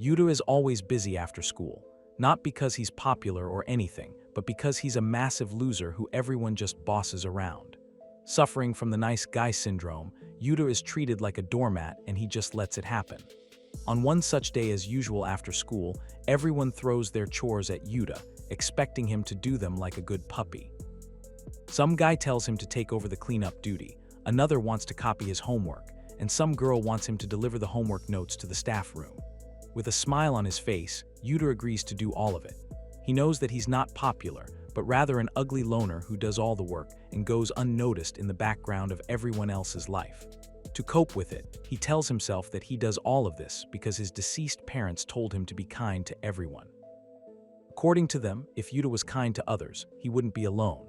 Yuta is always busy after school, not because he's popular or anything, but because he's a massive loser who everyone just bosses around. Suffering from the nice guy syndrome, Yuta is treated like a doormat and he just lets it happen. On one such day as usual after school, everyone throws their chores at Yuta, expecting him to do them like a good puppy. Some guy tells him to take over the cleanup duty, another wants to copy his homework, and some girl wants him to deliver the homework notes to the staff room. With a smile on his face, Yuta agrees to do all of it. He knows that he's not popular, but rather an ugly loner who does all the work and goes unnoticed in the background of everyone else's life. To cope with it, he tells himself that he does all of this because his deceased parents told him to be kind to everyone. According to them, if Yuta was kind to others, he wouldn't be alone.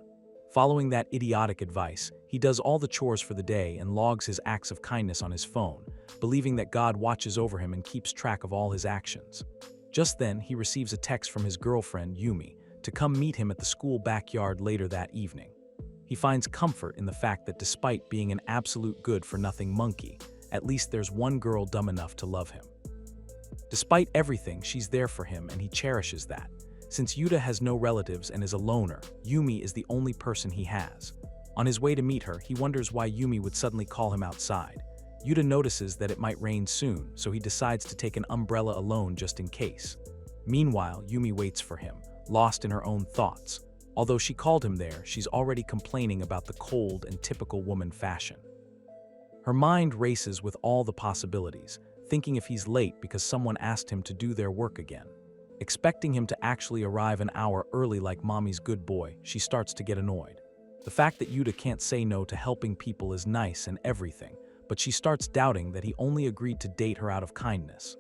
Following that idiotic advice, he does all the chores for the day and logs his acts of kindness on his phone, believing that God watches over him and keeps track of all his actions. Just then, he receives a text from his girlfriend, Yumi, to come meet him at the school backyard later that evening. He finds comfort in the fact that despite being an absolute good-for-nothing monkey, at least there's one girl dumb enough to love him. Despite everything, she's there for him and he cherishes that. Since Yuta has no relatives and is a loner, Yumi is the only person he has. On his way to meet her, he wonders why Yumi would suddenly call him outside. Yuta notices that it might rain soon, so he decides to take an umbrella alone just in case. Meanwhile, Yumi waits for him, lost in her own thoughts. Although she called him there, she's already complaining about the cold and typical woman fashion. Her mind races with all the possibilities, thinking if he's late because someone asked him to do their work again. Expecting him to actually arrive an hour early like mommy's good boy, she starts to get annoyed. The fact that Yuta can't say no to helping people is nice and everything, but she starts doubting that he only agreed to date her out of kindness.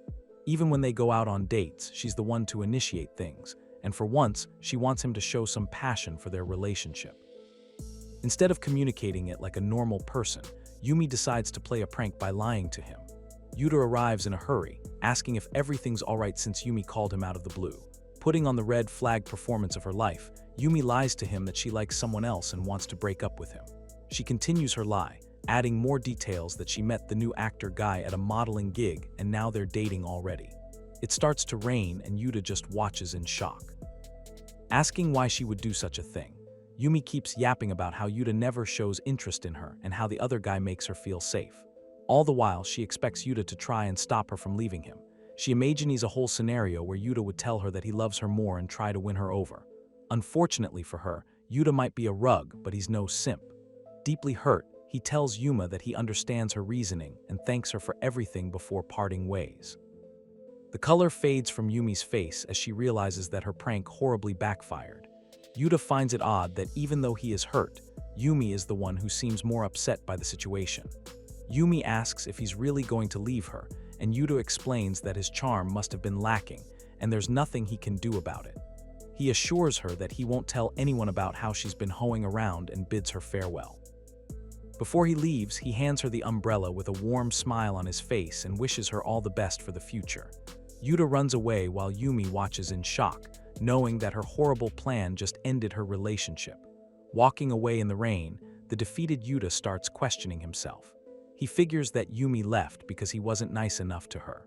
Even when they go out on dates, she's the one to initiate things, and for once, she wants him to show some passion for their relationship. Instead of communicating it like a normal person, Yumi decides to play a prank by lying to him. Yuta arrives in a hurry, asking if everything's alright since Yumi called him out of the blue. Putting on the red flag performance of her life, Yumi lies to him that she likes someone else and wants to break up with him. She continues her lie, adding more details that she met the new actor guy at a modeling gig and now they're dating already. It starts to rain and Yuta just watches in shock. Asking why she would do such a thing, Yumi keeps yapping about how Yuta never shows interest in her and how the other guy makes her feel safe. All the while, she expects Yuta to try and stop her from leaving him. She imagines a whole scenario where Yuta would tell her that he loves her more and try to win her over. Unfortunately for her, Yuta might be a rug, but he's no simp. Deeply hurt, he tells Yuma that he understands her reasoning and thanks her for everything before parting ways. The color fades from Yumi's face as she realizes that her prank horribly backfired. Yuta finds it odd that even though he is hurt, Yumi is the one who seems more upset by the situation. Yumi asks if he's really going to leave her, and Yuta explains that his charm must have been lacking, and there's nothing he can do about it. He assures her that he won't tell anyone about how she's been hoeing around and bids her farewell. Before he leaves, he hands her the umbrella with a warm smile on his face and wishes her all the best for the future. Yuta runs away while Yumi watches in shock, knowing that her horrible plan just ended her relationship. Walking away in the rain, the defeated Yuta starts questioning himself. He figures that Yumi left because he wasn't nice enough to her.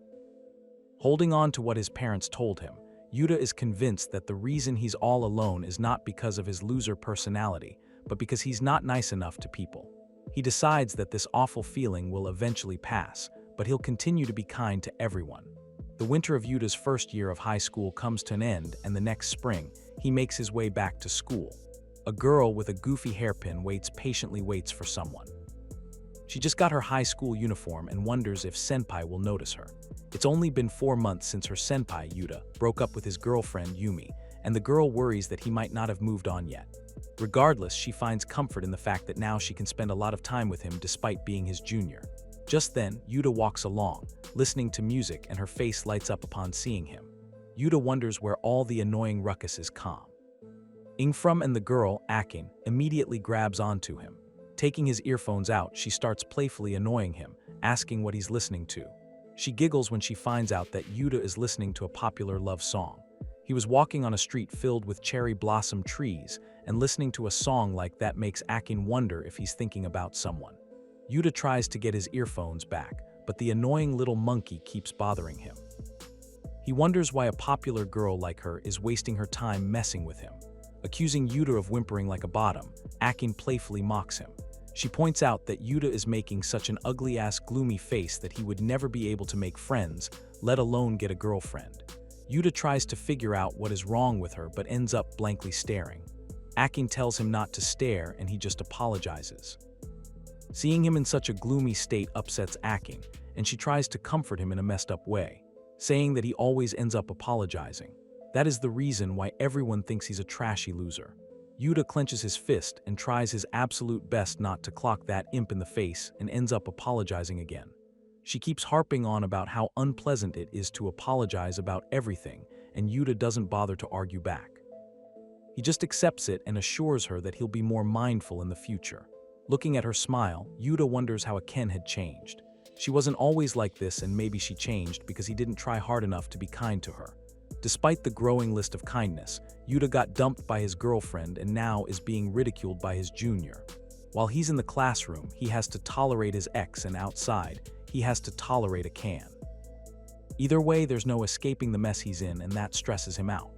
Holding on to what his parents told him, Yuta is convinced that the reason he's all alone is not because of his loser personality, but because he's not nice enough to people. He decides that this awful feeling will eventually pass, but he'll continue to be kind to everyone. The winter of Yuta's first year of high school comes to an end, and the next spring, he makes his way back to school. A girl with a goofy hairpin patiently waits for someone. She just got her high school uniform and wonders if Senpai will notice her. It's only been 4 months since her senpai, Yuta, broke up with his girlfriend, Yumi, and the girl worries that he might not have moved on yet. Regardless, she finds comfort in the fact that now she can spend a lot of time with him despite being his junior. Just then, Yuta walks along, listening to music, and her face lights up upon seeing him. Yuta wonders where all the annoying ruckus is calm. Ingfrum and the girl, Akin, immediately grabs onto him. Taking his earphones out, she starts playfully annoying him, asking what he's listening to. She giggles when she finds out that Yuta is listening to a popular love song. He was walking on a street filled with cherry blossom trees, and listening to a song like that makes Akin wonder if he's thinking about someone. Yuta tries to get his earphones back, but the annoying little monkey keeps bothering him. He wonders why a popular girl like her is wasting her time messing with him. Accusing Yuta of whimpering like a bottom, Akin playfully mocks him. She points out that Yuta is making such an ugly-ass gloomy face that he would never be able to make friends, let alone get a girlfriend. Yuta tries to figure out what is wrong with her but ends up blankly staring. Akin tells him not to stare and he just apologizes. Seeing him in such a gloomy state upsets Akin, and she tries to comfort him in a messed up way, saying that he always ends up apologizing. That is the reason why everyone thinks he's a trashy loser. Yuta clenches his fist and tries his absolute best not to clock that imp in the face and ends up apologizing again. She keeps harping on about how unpleasant it is to apologize about everything, and Yuta doesn't bother to argue back. He just accepts it and assures her that he'll be more mindful in the future. Looking at her smile, Yuta wonders how Aken had changed. She wasn't always like this, and maybe she changed because he didn't try hard enough to be kind to her. Despite the growing list of kindness, Yuta got dumped by his girlfriend and now is being ridiculed by his junior. While he's in the classroom, he has to tolerate his ex, and outside, he has to tolerate Aken. Either way, there's no escaping the mess he's in, and that stresses him out.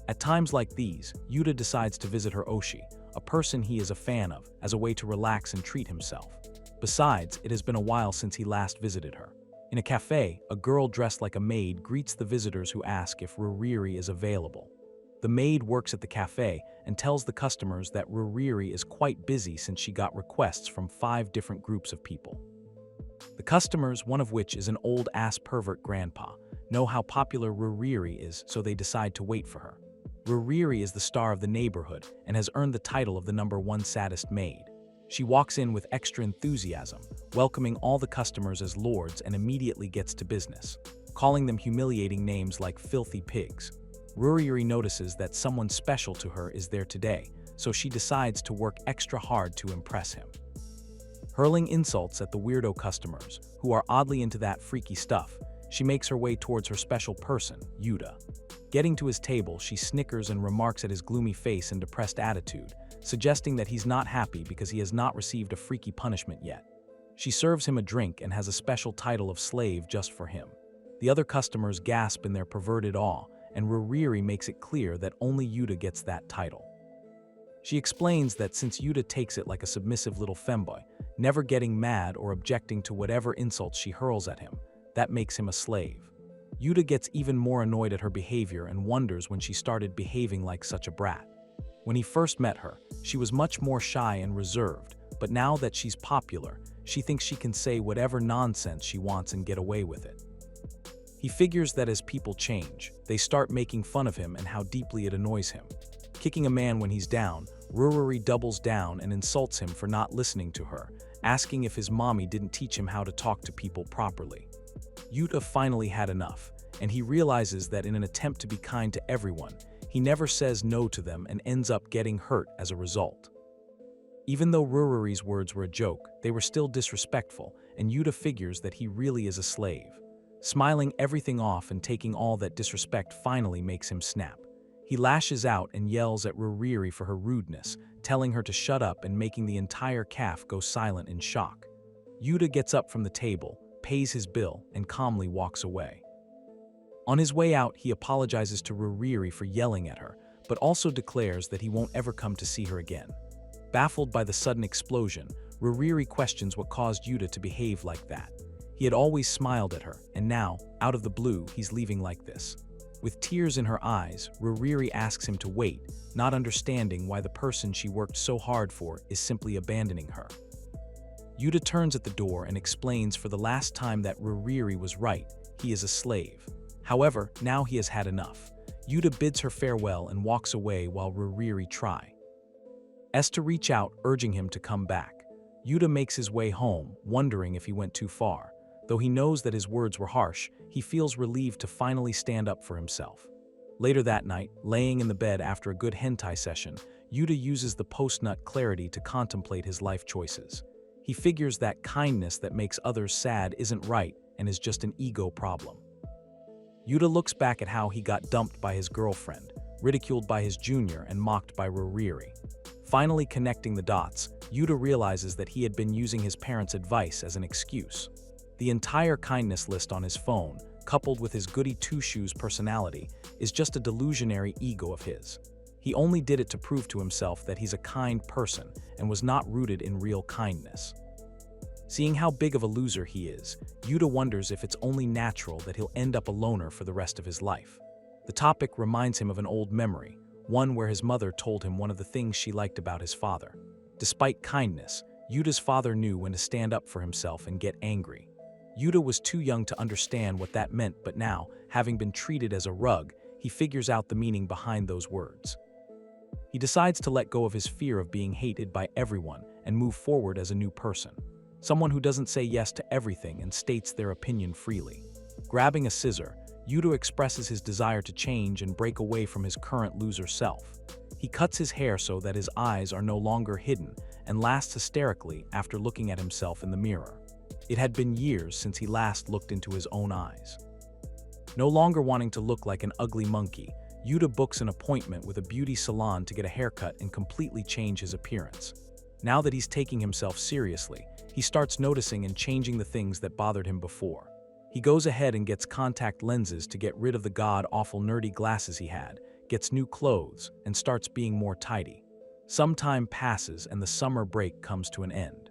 At times like these, Yuta decides to visit her Oshi, a person he is a fan of, as a way to relax and treat himself. Besides, it has been a while since he last visited her. In a cafe, a girl dressed like a maid greets the visitors who ask if Ruriri is available. The maid works at the cafe and tells the customers that Ruriri is quite busy since she got requests from 5 different groups of people. The customers, one of which is an old-ass pervert grandpa, know how popular Ruriri is, so they decide to wait for her. Ruriri is the star of the neighborhood and has earned the title of the #1 saddest maid. She walks in with extra enthusiasm, welcoming all the customers as lords, and immediately gets to business, calling them humiliating names like filthy pigs. Ruriri notices that someone special to her is there today, so she decides to work extra hard to impress him. Hurling insults at the weirdo customers, who are oddly into that freaky stuff, she makes her way towards her special person, Yuta. Getting to his table, she snickers and remarks at his gloomy face and depressed attitude, suggesting that he's not happy because he has not received a freaky punishment yet. She serves him a drink and has a special title of slave just for him. The other customers gasp in their perverted awe, and Ruriri makes it clear that only Yuta gets that title. She explains that since Yuta takes it like a submissive little femboy, never getting mad or objecting to whatever insults she hurls at him, that makes him a slave. Yuta gets even more annoyed at her behavior and wonders when she started behaving like such a brat. When he first met her, she was much more shy and reserved, but now that she's popular, she thinks she can say whatever nonsense she wants and get away with it. He figures that as people change, they start making fun of him and how deeply it annoys him. Kicking a man when he's down, Ruriri doubles down and insults him for not listening to her, asking if his mommy didn't teach him how to talk to people properly. Yuta finally had enough, and he realizes that in an attempt to be kind to everyone, he never says no to them and ends up getting hurt as a result. Even though Ruriri's words were a joke, they were still disrespectful, and Yuta figures that he really is a slave. Smiling everything off and taking all that disrespect finally makes him snap. He lashes out and yells at Ruriri for her rudeness, telling her to shut up and making the entire calf go silent in shock. Yuta gets up from the table, pays his bill, and calmly walks away. On his way out, he apologizes to Ruriri for yelling at her, but also declares that he won't ever come to see her again. Baffled by the sudden explosion, Ruriri questions what caused Yuta to behave like that. He had always smiled at her, and now, out of the blue, he's leaving like this. With tears in her eyes, Ruriri asks him to wait, not understanding why the person she worked so hard for is simply abandoning her. Yuta turns at the door and explains for the last time that Ruriri was right, he is a slave. However, now he has had enough. Yuta bids her farewell and walks away while Ruriri tries to reach out, urging him to come back. Yuta makes his way home, wondering if he went too far. Though he knows that his words were harsh, he feels relieved to finally stand up for himself. Later that night, laying in the bed after a good hentai session, Yuta uses the post-nut clarity to contemplate his life choices. He figures that kindness that makes others sad isn't right and is just an ego problem. Yuta looks back at how he got dumped by his girlfriend, ridiculed by his junior, and mocked by Ruriri. Finally connecting the dots, Yuta realizes that he had been using his parents' advice as an excuse. The entire kindness list on his phone, coupled with his goody two-shoes personality, is just a delusionary ego of his. He only did it to prove to himself that he's a kind person and was not rooted in real kindness. Seeing how big of a loser he is, Yuta wonders if it's only natural that he'll end up a loner for the rest of his life. The topic reminds him of an old memory, one where his mother told him one of the things she liked about his father. Despite kindness, Yuta's father knew when to stand up for himself and get angry. Yuta was too young to understand what that meant, but now, having been treated as a rug, he figures out the meaning behind those words. He decides to let go of his fear of being hated by everyone and move forward as a new person. Someone who doesn't say yes to everything and states their opinion freely. Grabbing a scissor, Yuta expresses his desire to change and break away from his current loser self. He cuts his hair so that his eyes are no longer hidden and laughs hysterically after looking at himself in the mirror. It had been years since he last looked into his own eyes. No longer wanting to look like an ugly monkey, Yuta books an appointment with a beauty salon to get a haircut and completely change his appearance. Now that he's taking himself seriously, he starts noticing and changing the things that bothered him before. He goes ahead and gets contact lenses to get rid of the god-awful nerdy glasses he had, gets new clothes, and starts being more tidy. Some time passes and the summer break comes to an end.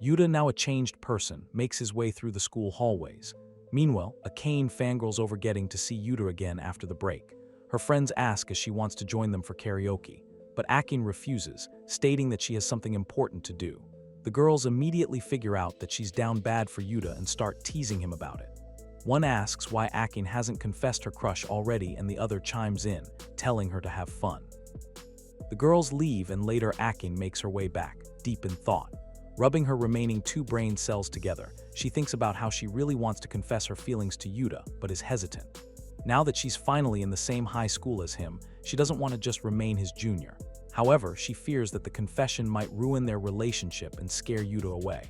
Yuta, now a changed person, makes his way through the school hallways. Meanwhile, Akane fangirls over getting to see Yuta again after the break. Her friends ask if she wants to join them for karaoke, but Akane refuses, stating that she has something important to do. The girls immediately figure out that she's down bad for Yuta and start teasing him about it. One asks why Akane hasn't confessed her crush already, and the other chimes in, telling her to have fun. The girls leave and later Akane makes her way back, deep in thought. Rubbing her remaining 2 brain cells together, she thinks about how she really wants to confess her feelings to Yuta, but is hesitant. Now that she's finally in the same high school as him, she doesn't want to just remain his junior. However, she fears that the confession might ruin their relationship and scare Yuta away.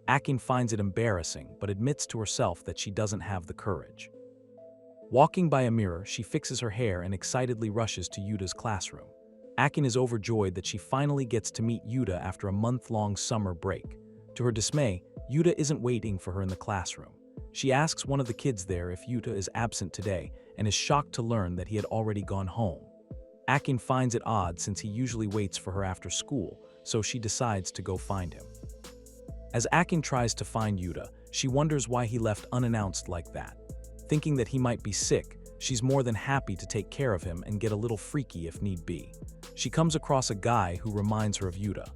Akane finds it embarrassing, but admits to herself that she doesn't have the courage. Walking by a mirror, she fixes her hair and excitedly rushes to Yuta's classroom. Akane is overjoyed that she finally gets to meet Yuta after a month-long summer break. To her dismay, Yuta isn't waiting for her in the classroom. She asks one of the kids there if Yuta is absent today and is shocked to learn that he had already gone home. Akane finds it odd since he usually waits for her after school, so she decides to go find him. As Akane tries to find Yuta, she wonders why he left unannounced like that. Thinking that he might be sick, she's more than happy to take care of him and get a little freaky if need be. She comes across a guy who reminds her of Yuta.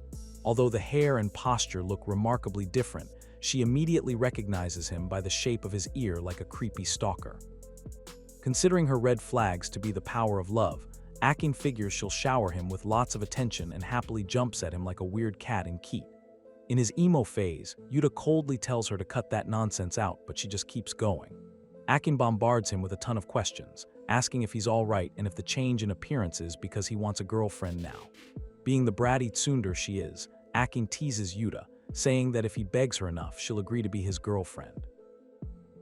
Although the hair and posture look remarkably different, she immediately recognizes him by the shape of his ear like a creepy stalker. Considering her red flags to be the power of love, Akane figures she'll shower him with lots of attention and happily jumps at him like a weird cat in Keat. In his emo phase, Yuta coldly tells her to cut that nonsense out, but she just keeps going. Akane bombards him with a ton of questions, asking if he's alright and if the change in appearance is because he wants a girlfriend now. Being the bratty tsundere she is, Akane teases Yuta, saying that if he begs her enough, she'll agree to be his girlfriend.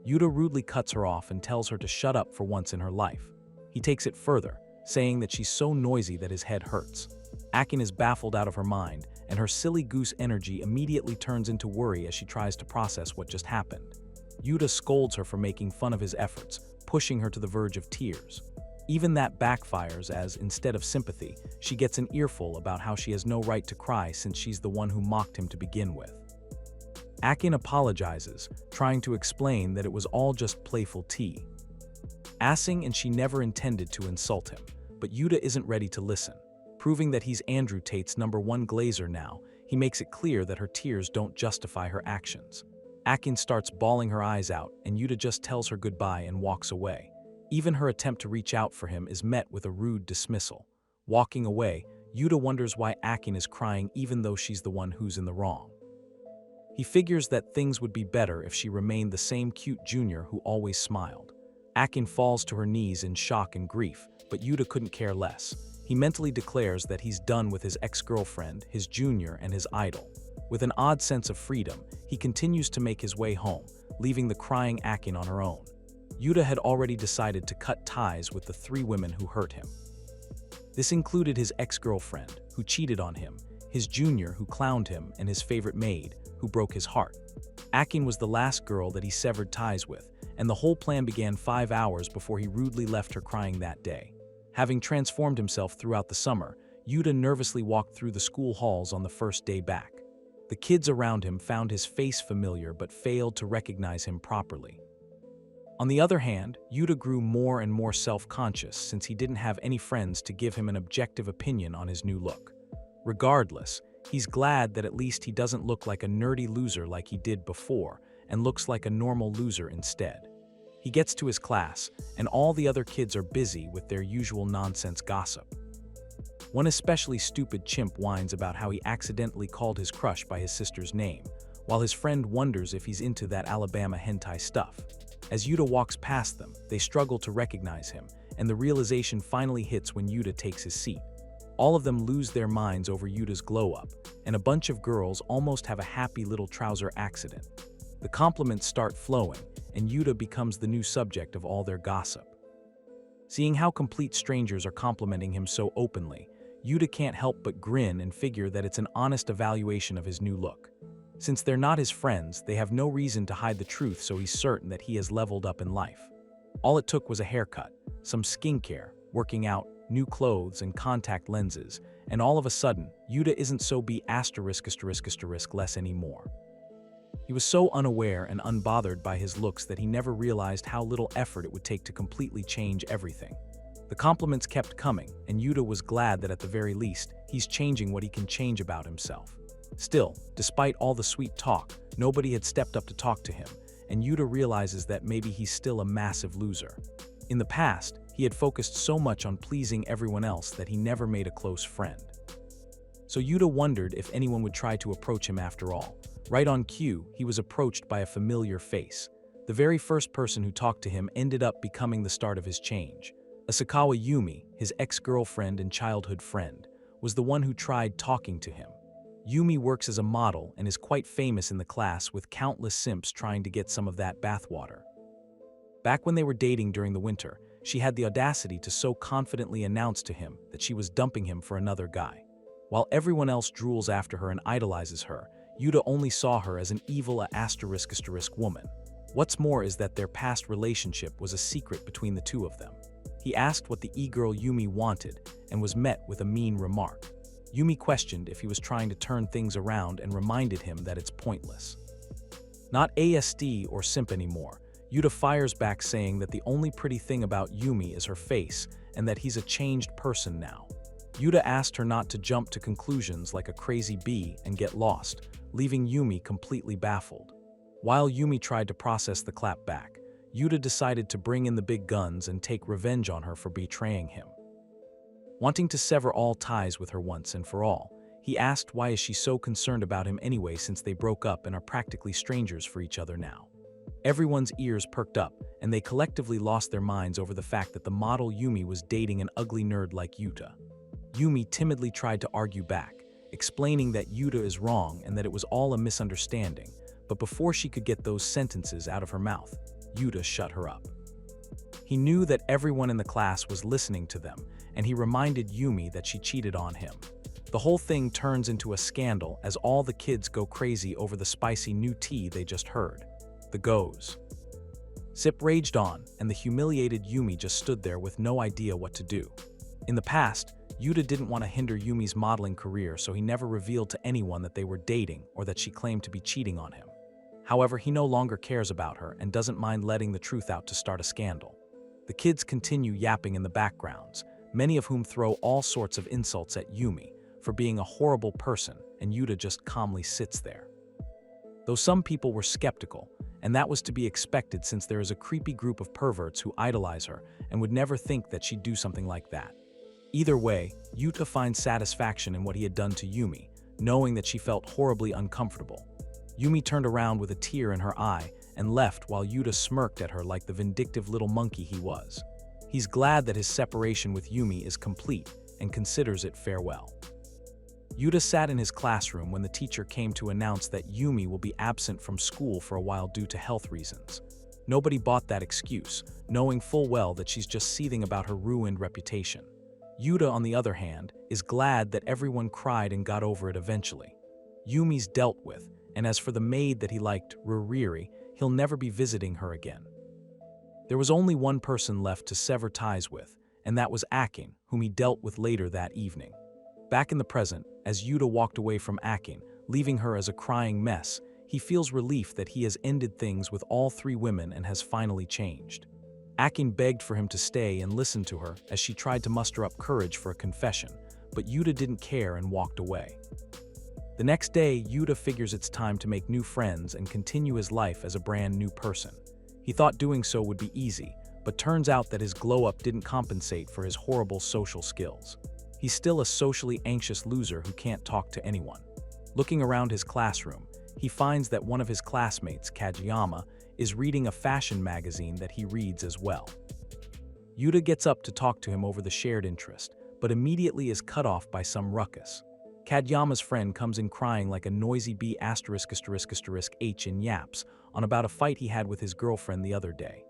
Yuta rudely cuts her off and tells her to shut up for once in her life. He takes it further, saying that she's so noisy that his head hurts. Akane is baffled out of her mind, and her silly goose energy immediately turns into worry as she tries to process what just happened. Yuta scolds her for making fun of his efforts, pushing her to the verge of tears. Even that backfires as, instead of sympathy, she gets an earful about how she has no right to cry since she's the one who mocked him to begin with. Akane apologizes, trying to explain that it was all just playful tea. Asking and she never intended to insult him, but Yuta isn't ready to listen. Proving that he's Andrew Tate's #1 glazer now, he makes it clear that her tears don't justify her actions. Akane starts bawling her eyes out, and Yuta just tells her goodbye and walks away. Even her attempt to reach out for him is met with a rude dismissal. Walking away, Yuta wonders why Akane is crying even though she's the one who's in the wrong. He figures that things would be better if she remained the same cute junior who always smiled. Akane falls to her knees in shock and grief, but Yuta couldn't care less. He mentally declares that he's done with his ex-girlfriend, his junior, and his idol. With an odd sense of freedom, he continues to make his way home, leaving the crying Akane on her own. Yuta had already decided to cut ties with the 3 women who hurt him. This included his ex-girlfriend, who cheated on him, his junior, who clowned him, and his favorite maid, who broke his heart. Akane was the last girl that he severed ties with, and the whole plan began 5 hours before he rudely left her crying that day. Having transformed himself throughout the summer, Yuta nervously walked through the school halls on the first day back. The kids around him found his face familiar but failed to recognize him properly. On the other hand, Yuta grew more and more self-conscious since he didn't have any friends to give him an objective opinion on his new look. Regardless, he's glad that at least he doesn't look like a nerdy loser like he did before and looks like a normal loser instead. He gets to his class, and all the other kids are busy with their usual nonsense gossip. One especially stupid chimp whines about how he accidentally called his crush by his sister's name, while his friend wonders if he's into that Alabama hentai stuff. As Yuta walks past them, they struggle to recognize him, and the realization finally hits when Yuta takes his seat. All of them lose their minds over Yuta's glow-up, and a bunch of girls almost have a happy little trouser accident. The compliments start flowing, and Yuta becomes the new subject of all their gossip. Seeing how complete strangers are complimenting him so openly, Yuta can't help but grin and figure that it's an honest evaluation of his new look. Since they're not his friends, they have no reason to hide the truth, so he's certain that he has leveled up in life. All it took was a haircut, some skincare, working out, new clothes, and contact lenses, and all of a sudden, Yuta isn't so less anymore. He was so unaware and unbothered by his looks that he never realized how little effort it would take to completely change everything. The compliments kept coming, and Yuta was glad that at the very least, he's changing what he can change about himself. Still, despite all the sweet talk, nobody had stepped up to talk to him, and Yuta realizes that maybe he's still a massive loser. In the past, he had focused so much on pleasing everyone else that he never made a close friend. So Yuta wondered if anyone would try to approach him after all. Right on cue, he was approached by a familiar face. The very first person who talked to him ended up becoming the start of his change. Asakawa Yumi, his ex-girlfriend and childhood friend, was the one who tried talking to him. Yumi works as a model and is quite famous in the class, with countless simps trying to get some of that bathwater. Back when they were dating during the winter, she had the audacity to so confidently announce to him that she was dumping him for another guy. While everyone else drools after her and idolizes her, Yuta only saw her as an evil woman. What's more is that their past relationship was a secret between the two of them. He asked what the e-girl Yumi wanted and was met with a mean remark. Yumi questioned if he was trying to turn things around and reminded him that it's pointless. Not ASD or simp anymore, Yuta fires back saying that the only pretty thing about Yumi is her face and that he's a changed person now. Yuta asked her not to jump to conclusions like a crazy bee and get lost, leaving Yumi completely baffled. While Yumi tried to process the clap back, Yuta decided to bring in the big guns and take revenge on her for betraying him. Wanting to sever all ties with her once and for all, he asked why is she so concerned about him anyway since they broke up and are practically strangers for each other now. Everyone's ears perked up, and they collectively lost their minds over the fact that the model Yumi was dating an ugly nerd like Yuta. Yumi timidly tried to argue back, explaining that Yuta is wrong and that it was all a misunderstanding, but before she could get those sentences out of her mouth, Yuta shut her up. He knew that everyone in the class was listening to them, and he reminded Yumi that she cheated on him. The whole thing turns into a scandal as all the kids go crazy over the spicy new tea they just heard. The goes. Sip raged on, and the humiliated Yumi just stood there with no idea what to do. In the past, Yuta didn't want to hinder Yumi's modeling career, so he never revealed to anyone that they were dating or that she claimed to be cheating on him. However, he no longer cares about her and doesn't mind letting the truth out to start a scandal. The kids continue yapping in the backgrounds, many of whom throw all sorts of insults at Yumi for being a horrible person, and Yuta just calmly sits there. Though some people were skeptical, and that was to be expected since there is a creepy group of perverts who idolize her and would never think that she'd do something like that. Either way, Yuta finds satisfaction in what he had done to Yumi, knowing that she felt horribly uncomfortable. Yumi turned around with a tear in her eye and left while Yuta smirked at her like the vindictive little monkey he was. He's glad that his separation with Yumi is complete and considers it farewell. Yuta sat in his classroom when the teacher came to announce that Yumi will be absent from school for a while due to health reasons. Nobody bought that excuse, knowing full well that she's just seething about her ruined reputation. Yuta, on the other hand, is glad that everyone cried and got over it eventually. Yumi's dealt with, and as for the maid that he liked, Ruriri, he'll never be visiting her again. There was only one person left to sever ties with, and that was Akin, whom he dealt with later that evening. Back in the present, as Yuta walked away from Akin, leaving her as a crying mess, he feels relief that he has ended things with all three women and has finally changed. Akin begged for him to stay and listen to her as she tried to muster up courage for a confession, but Yuta didn't care and walked away. The next day, Yuta figures it's time to make new friends and continue his life as a brand new person. He thought doing so would be easy, but turns out that his glow-up didn't compensate for his horrible social skills. He's still a socially anxious loser who can't talk to anyone. Looking around his classroom, he finds that one of his classmates, Kageyama, is reading a fashion magazine that he reads as well. Yuta gets up to talk to him over the shared interest, but immediately is cut off by some ruckus. Kageyama's friend comes in crying like a noisy bee *****H in yaps on about a fight he had with his girlfriend the other day.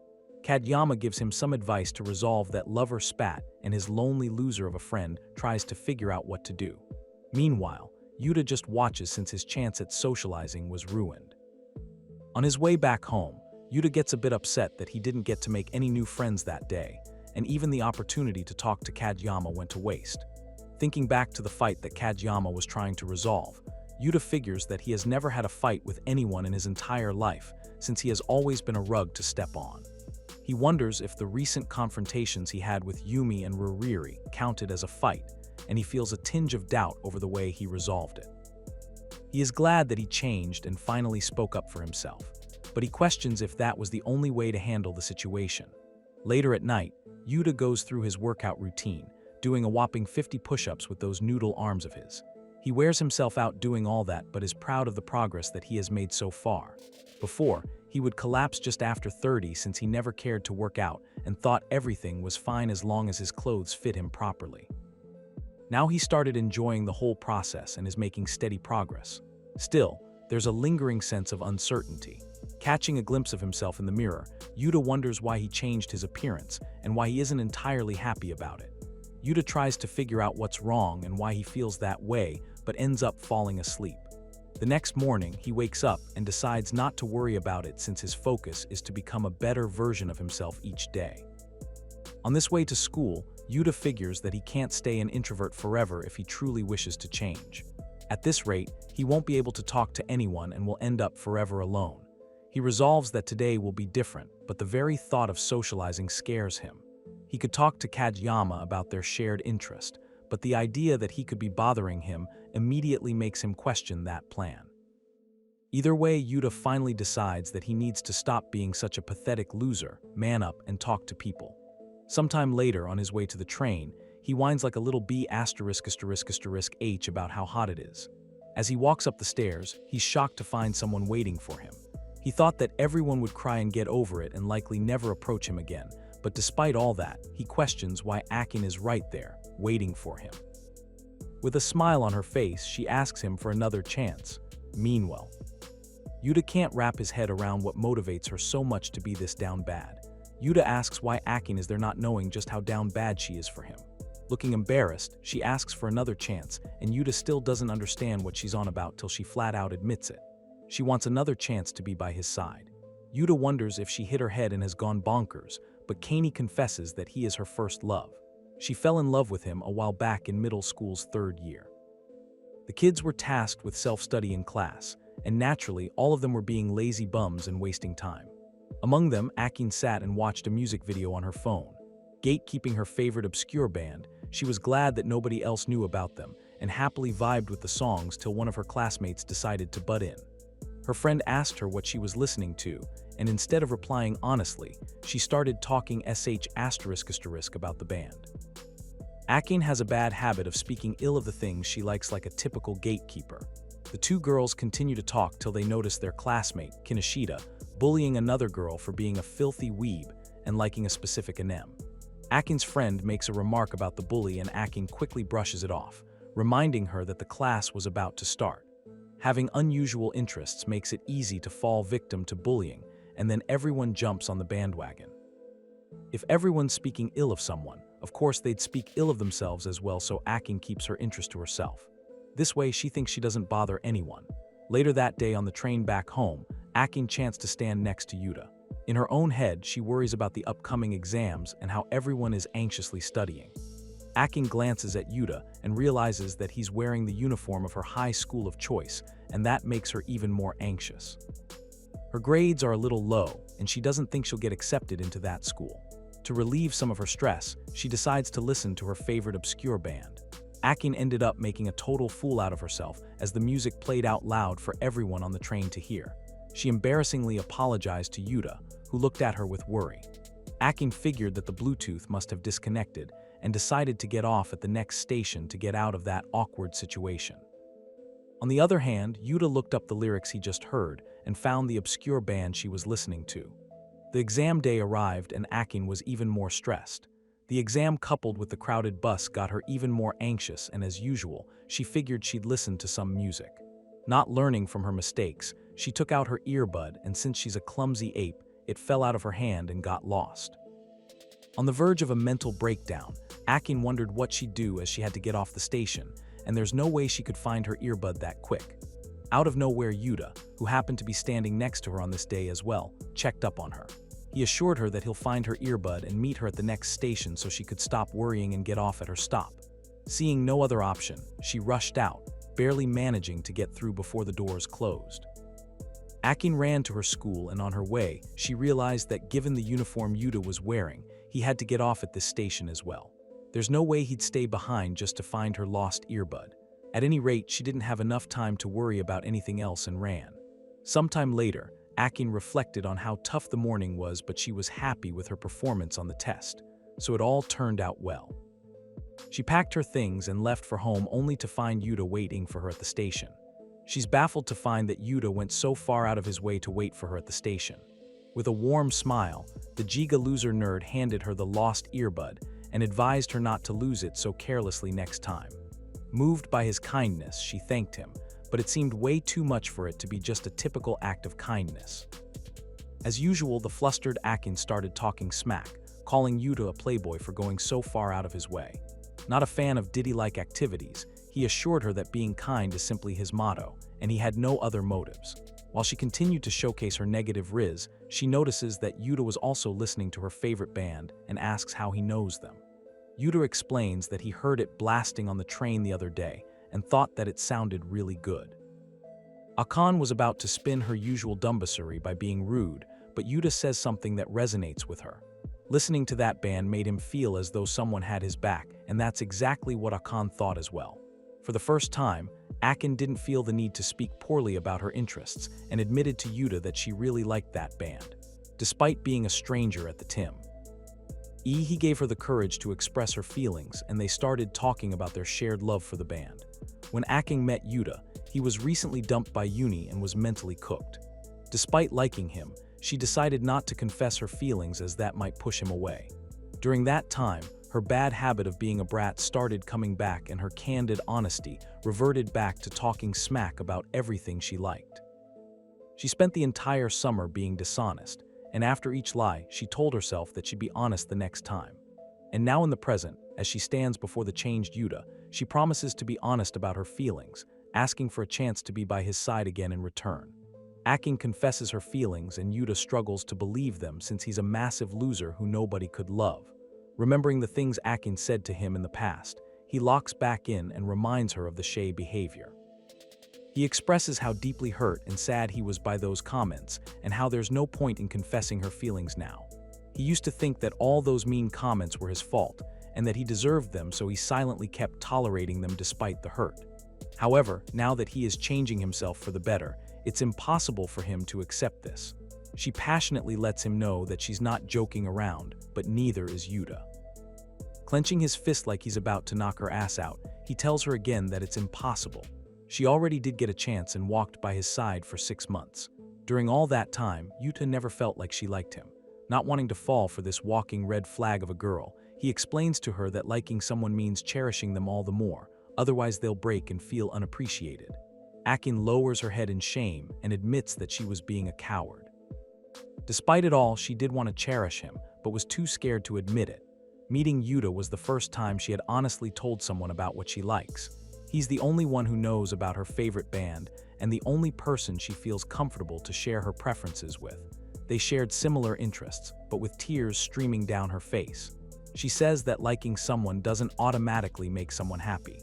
Kageyama gives him some advice to resolve that lover spat, and his lonely loser of a friend tries to figure out what to do. Meanwhile, Yuta just watches since his chance at socializing was ruined. On his way back home, Yuta gets a bit upset that he didn't get to make any new friends that day, and even the opportunity to talk to Kageyama went to waste. Thinking back to the fight that Kageyama was trying to resolve, Yuta figures that he has never had a fight with anyone in his entire life, since he has always been a rug to step on. He wonders if the recent confrontations he had with Yumi and Ruriri counted as a fight, and he feels a tinge of doubt over the way he resolved it. He is glad that he changed and finally spoke up for himself, but he questions if that was the only way to handle the situation. Later at night, Yuta goes through his workout routine, doing a whopping 50 push-ups with those noodle arms of his. He wears himself out doing all that but is proud of the progress that he has made so far. Before, he would collapse just after 30 since he never cared to work out and thought everything was fine as long as his clothes fit him properly. Now he started enjoying the whole process and is making steady progress. Still, there's a lingering sense of uncertainty. Catching a glimpse of himself in the mirror, Yuta wonders why he changed his appearance and why he isn't entirely happy about it. Yuta tries to figure out what's wrong and why he feels that way, but ends up falling asleep. The next morning, he wakes up and decides not to worry about it since his focus is to become a better version of himself each day. On this way to school, Yuta figures that he can't stay an introvert forever if he truly wishes to change. At this rate, he won't be able to talk to anyone and will end up forever alone. He resolves that today will be different, but the very thought of socializing scares him. He could talk to Kageyama about their shared interest, but the idea that he could be bothering him immediately makes him question that plan. Either way, Yuta finally decides that he needs to stop being such a pathetic loser, man up, and talk to people. Sometime later, on his way to the train, he whines like a little bee *****H about how hot it is. As he walks up the stairs, he's shocked to find someone waiting for him. He thought that everyone would cry and get over it and likely never approach him again, but despite all that, he questions why Akin is right there, waiting for him. With a smile on her face, she asks him for another chance. Meanwhile, Yuta can't wrap his head around what motivates her so much to be this down bad. Yuta asks why Akin is there, not knowing just how down bad she is for him. Looking embarrassed, she asks for another chance, and Yuta still doesn't understand what she's on about till she flat out admits it. She wants another chance to be by his side. Yuta wonders if she hit her head and has gone bonkers, but Kaney confesses that he is her first love. She fell in love with him a while back in middle school's 3rd year. The kids were tasked with self-study in class, and naturally, all of them were being lazy bums and wasting time. Among them, Akin sat and watched a music video on her phone. Gatekeeping her favorite obscure band, she was glad that nobody else knew about them, and happily vibed with the songs till one of her classmates decided to butt in. Her friend asked her what she was listening to, and instead of replying honestly, she started talking *** about the band. Akin has a bad habit of speaking ill of the things she likes like a typical gatekeeper. The two girls continue to talk till they notice their classmate, Kinoshita, bullying another girl for being a filthy weeb and liking a specific anime. Akin's friend makes a remark about the bully and Akin quickly brushes it off, reminding her that the class was about to start. Having unusual interests makes it easy to fall victim to bullying, and then everyone jumps on the bandwagon. If everyone's speaking ill of someone, of course they'd speak ill of themselves as well, so Akin keeps her interest to herself. This way she thinks she doesn't bother anyone. Later that day on the train back home, Akin chanced to stand next to Yuta. In her own head, she worries about the upcoming exams and how everyone is anxiously studying. Akin glances at Yuta and realizes that he's wearing the uniform of her high school of choice, and that makes her even more anxious. Her grades are a little low, and she doesn't think she'll get accepted into that school. To relieve some of her stress, she decides to listen to her favorite obscure band. Akin ended up making a total fool out of herself as the music played out loud for everyone on the train to hear. She embarrassingly apologized to Yuta, who looked at her with worry. Akin figured that the Bluetooth must have disconnected and decided to get off at the next station to get out of that awkward situation. On the other hand, Yuta looked up the lyrics he just heard and found the obscure band she was listening to. The exam day arrived and Akin was even more stressed. The exam coupled with the crowded bus got her even more anxious, and as usual, she figured she'd listen to some music. Not learning from her mistakes, she took out her earbud, and since she's a clumsy ape, it fell out of her hand and got lost. On the verge of a mental breakdown, Akin wondered what she'd do as she had to get off the station, and there's no way she could find her earbud that quick. Out of nowhere, Yuta, who happened to be standing next to her on this day as well, checked up on her. He assured her that he'll find her earbud and meet her at the next station so she could stop worrying and get off at her stop. Seeing no other option, she rushed out, barely managing to get through before the doors closed. Akin ran to her school, and on her way, she realized that given the uniform Yuta was wearing, he had to get off at this station as well. There's no way he'd stay behind just to find her lost earbud. At any rate, she didn't have enough time to worry about anything else and ran. Sometime later, Akin reflected on how tough the morning was, but she was happy with her performance on the test, so it all turned out well. She packed her things and left for home only to find Yuta waiting for her at the station. She's baffled to find that Yuta went so far out of his way to wait for her at the station. With a warm smile, the Giga loser nerd handed her the lost earbud and advised her not to lose it so carelessly next time. Moved by his kindness, she thanked him, but it seemed way too much for it to be just a typical act of kindness. As usual, the flustered Akin started talking smack, calling Yuta a playboy for going so far out of his way. Not a fan of Diddy-like activities, he assured her that being kind is simply his motto, and he had no other motives. While she continued to showcase her negative riz, she notices that Yuta was also listening to her favorite band and asks how he knows them. Yuta explains that he heard it blasting on the train the other day and thought that it sounded really good. Akan was about to spin her usual dumbassery by being rude, but Yuta says something that resonates with her. Listening to that band made him feel as though someone had his back, and that's exactly what Akan thought as well. For the first time, Akin didn't feel the need to speak poorly about her interests and admitted to Yuta that she really liked that band, despite being a stranger at the Tim. He gave her the courage to express her feelings, and they started talking about their shared love for the band. When Akin met Yuta, he was recently dumped by Uni and was mentally cooked. Despite liking him, she decided not to confess her feelings as that might push him away. During that time, her bad habit of being a brat started coming back, and her candid honesty reverted back to talking smack about everything she liked. She spent the entire summer being dishonest, and after each lie, she told herself that she'd be honest the next time. And now in the present, as she stands before the changed Yuta, she promises to be honest about her feelings, asking for a chance to be by his side again in return. Akin confesses her feelings, and Yuta struggles to believe them since he's a massive loser who nobody could love. Remembering the things Akin said to him in the past, he locks back in and reminds her of the Shay behavior. He expresses how deeply hurt and sad he was by those comments, and how there's no point in confessing her feelings now. He used to think that all those mean comments were his fault, and that he deserved them, so he silently kept tolerating them despite the hurt. However, now that he is changing himself for the better, it's impossible for him to accept this. She passionately lets him know that she's not joking around, but neither is Yuta. Clenching his fist like he's about to knock her ass out, he tells her again that it's impossible. She already did get a chance and walked by his side for 6 months. During all that time, Yuta never felt like she liked him. Not wanting to fall for this walking red flag of a girl, he explains to her that liking someone means cherishing them all the more, otherwise they'll break and feel unappreciated. Akin lowers her head in shame and admits that she was being a coward. Despite it all, she did want to cherish him, but was too scared to admit it. Meeting Yuta was the first time she had honestly told someone about what she likes. He's the only one who knows about her favorite band, and the only person she feels comfortable to share her preferences with. They shared similar interests, but with tears streaming down her face. She says that liking someone doesn't automatically make someone happy.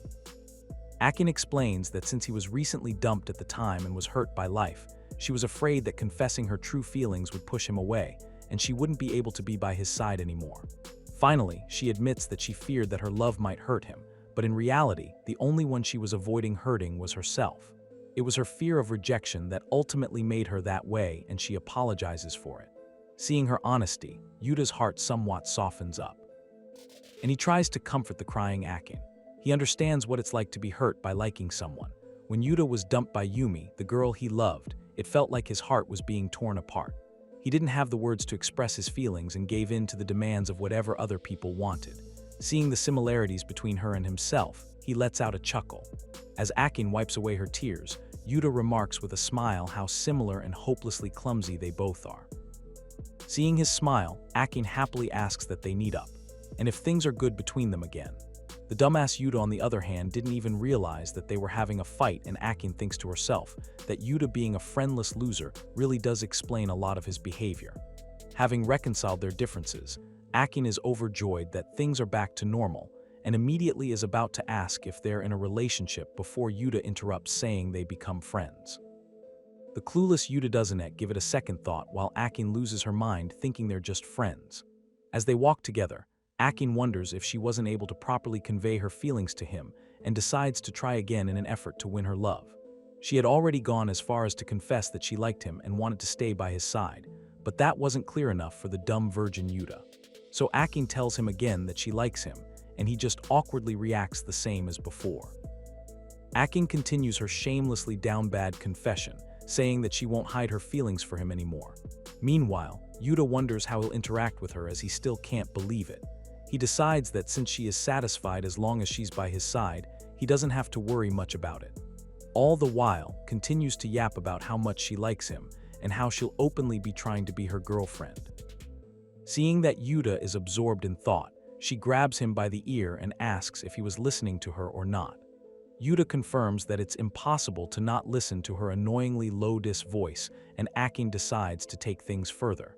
Akin explains that since he was recently dumped at the time and was hurt by life, she was afraid that confessing her true feelings would push him away, and she wouldn't be able to be by his side anymore. Finally, she admits that she feared that her love might hurt him, but in reality, the only one she was avoiding hurting was herself. It was her fear of rejection that ultimately made her that way, and she apologizes for it. Seeing her honesty, Yuta's heart somewhat softens up. And he tries to comfort the crying Akin. He understands what it's like to be hurt by liking someone. When Yuta was dumped by Yumi, the girl he loved, it felt like his heart was being torn apart. He didn't have the words to express his feelings and gave in to the demands of whatever other people wanted. Seeing the similarities between her and himself, he lets out a chuckle. As Akin wipes away her tears, Yuta remarks with a smile how similar and hopelessly clumsy they both are. Seeing his smile, Akin happily asks that they meet up, and if things are good between them again. The dumbass Yuta, on the other hand, didn't even realize that they were having a fight, and Akin thinks to herself that Yuta being a friendless loser really does explain a lot of his behavior. Having reconciled their differences, Akin is overjoyed that things are back to normal, and immediately is about to ask if they're in a relationship before Yuta interrupts, saying they become friends. The clueless Yuta doesn't give it a second thought, while Akin loses her mind thinking they're just friends. As they walk together, Akin wonders if she wasn't able to properly convey her feelings to him and decides to try again in an effort to win her love. She had already gone as far as to confess that she liked him and wanted to stay by his side, but that wasn't clear enough for the dumb virgin Yuta. So Akin tells him again that she likes him, and he just awkwardly reacts the same as before. Akin continues her shamelessly down-bad confession, saying that she won't hide her feelings for him anymore. Meanwhile, Yuta wonders how he'll interact with her, as he still can't believe it. He decides that since she is satisfied as long as she's by his side, he doesn't have to worry much about it. All the while, continues to yap about how much she likes him and how she'll openly be trying to be her girlfriend. Seeing that Yuta is absorbed in thought, she grabs him by the ear and asks if he was listening to her or not. Yuta confirms that it's impossible to not listen to her annoyingly low-diss voice, and Akin decides to take things further.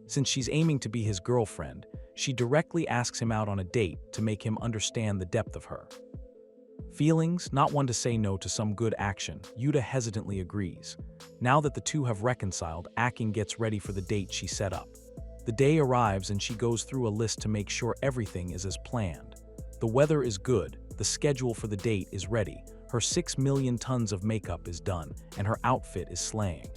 Since she's aiming to be his girlfriend, she directly asks him out on a date to make him understand the depth of her feelings. Not one to say no to some good action, Yuta hesitantly agrees. Now that the two have reconciled, Akin gets ready for the date she set up. The day arrives and she goes through a list to make sure everything is as planned. The weather is good, the schedule for the date is ready, her 6 million tons of makeup is done, and her outfit is slaying.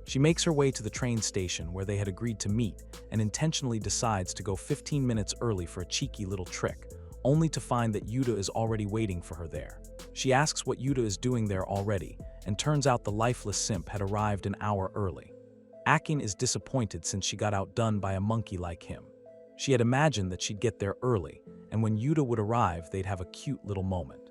She makes her way to the train station where they had agreed to meet and intentionally decides to go 15 minutes early for a cheeky little trick, only to find that Yuta is already waiting for her there. She asks what Yuta is doing there already, and turns out the lifeless simp had arrived an hour early. Akin is disappointed since she got outdone by a monkey like him. She had imagined that she'd get there early, and when Yuta would arrive, they'd have a cute little moment.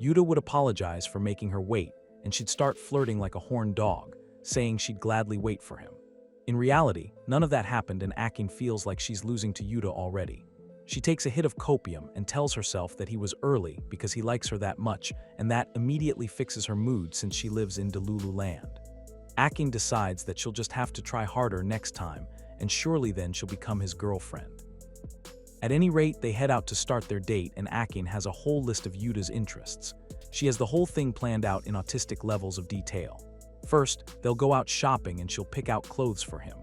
Yuta would apologize for making her wait, and she'd start flirting like a horned dog, saying she'd gladly wait for him. In reality, none of that happened, and Akin feels like she's losing to Yuta already. She takes a hit of copium and tells herself that he was early because he likes her that much, and that immediately fixes her mood since she lives in Delulu land. Akin decides that she'll just have to try harder next time, and surely then she'll become his girlfriend. At any rate, they head out to start their date, and Akin has a whole list of Yuta's interests. She has the whole thing planned out in autistic levels of detail. First, they'll go out shopping and she'll pick out clothes for him.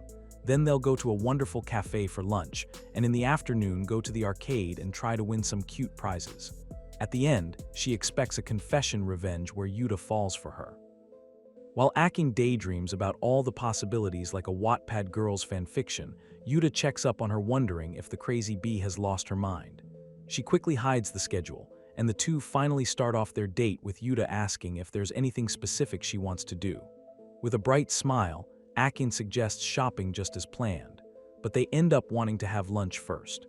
Then they'll go to a wonderful cafe for lunch, and in the afternoon go to the arcade and try to win some cute prizes. At the end, she expects a confession revenge where Yuta falls for her. While Akin daydreams about all the possibilities like a Wattpad girls fanfiction, Yuta checks up on her, wondering if the crazy bee has lost her mind. She quickly hides the schedule, and the two finally start off their date with Yuta asking if there's anything specific she wants to do. With a bright smile, Akin suggests shopping just as planned, but they end up wanting to have lunch first.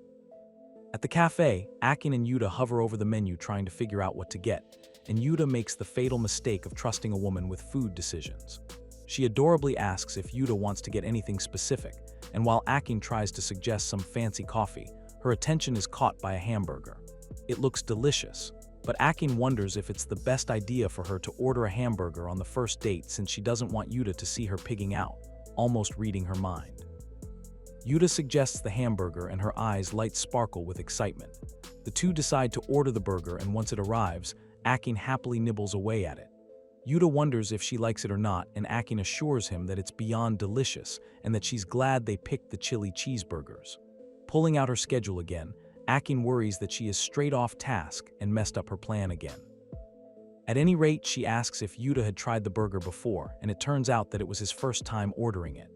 At the cafe, Akin and Yuta hover over the menu trying to figure out what to get, and Yuta makes the fatal mistake of trusting a woman with food decisions. She adorably asks if Yuta wants to get anything specific, and while Akin tries to suggest some fancy coffee, her attention is caught by a hamburger. It looks delicious, but Akin wonders if it's the best idea for her to order a hamburger on the first date since she doesn't want Yuta to see her pigging out. almost reading her mind. Yuta suggests the hamburger and her eyes light sparkle with excitement. The two decide to order the burger, and once it arrives, Akin happily nibbles away at it. Yuta wonders if she likes it or not, and Akin assures him that it's beyond delicious and that she's glad they picked the chili cheeseburgers. Pulling out her schedule again, Akin worries that she is straight off task and messed up her plan again. At any rate, she asks if Yuta had tried the burger before, and it turns out that it was his first time ordering it.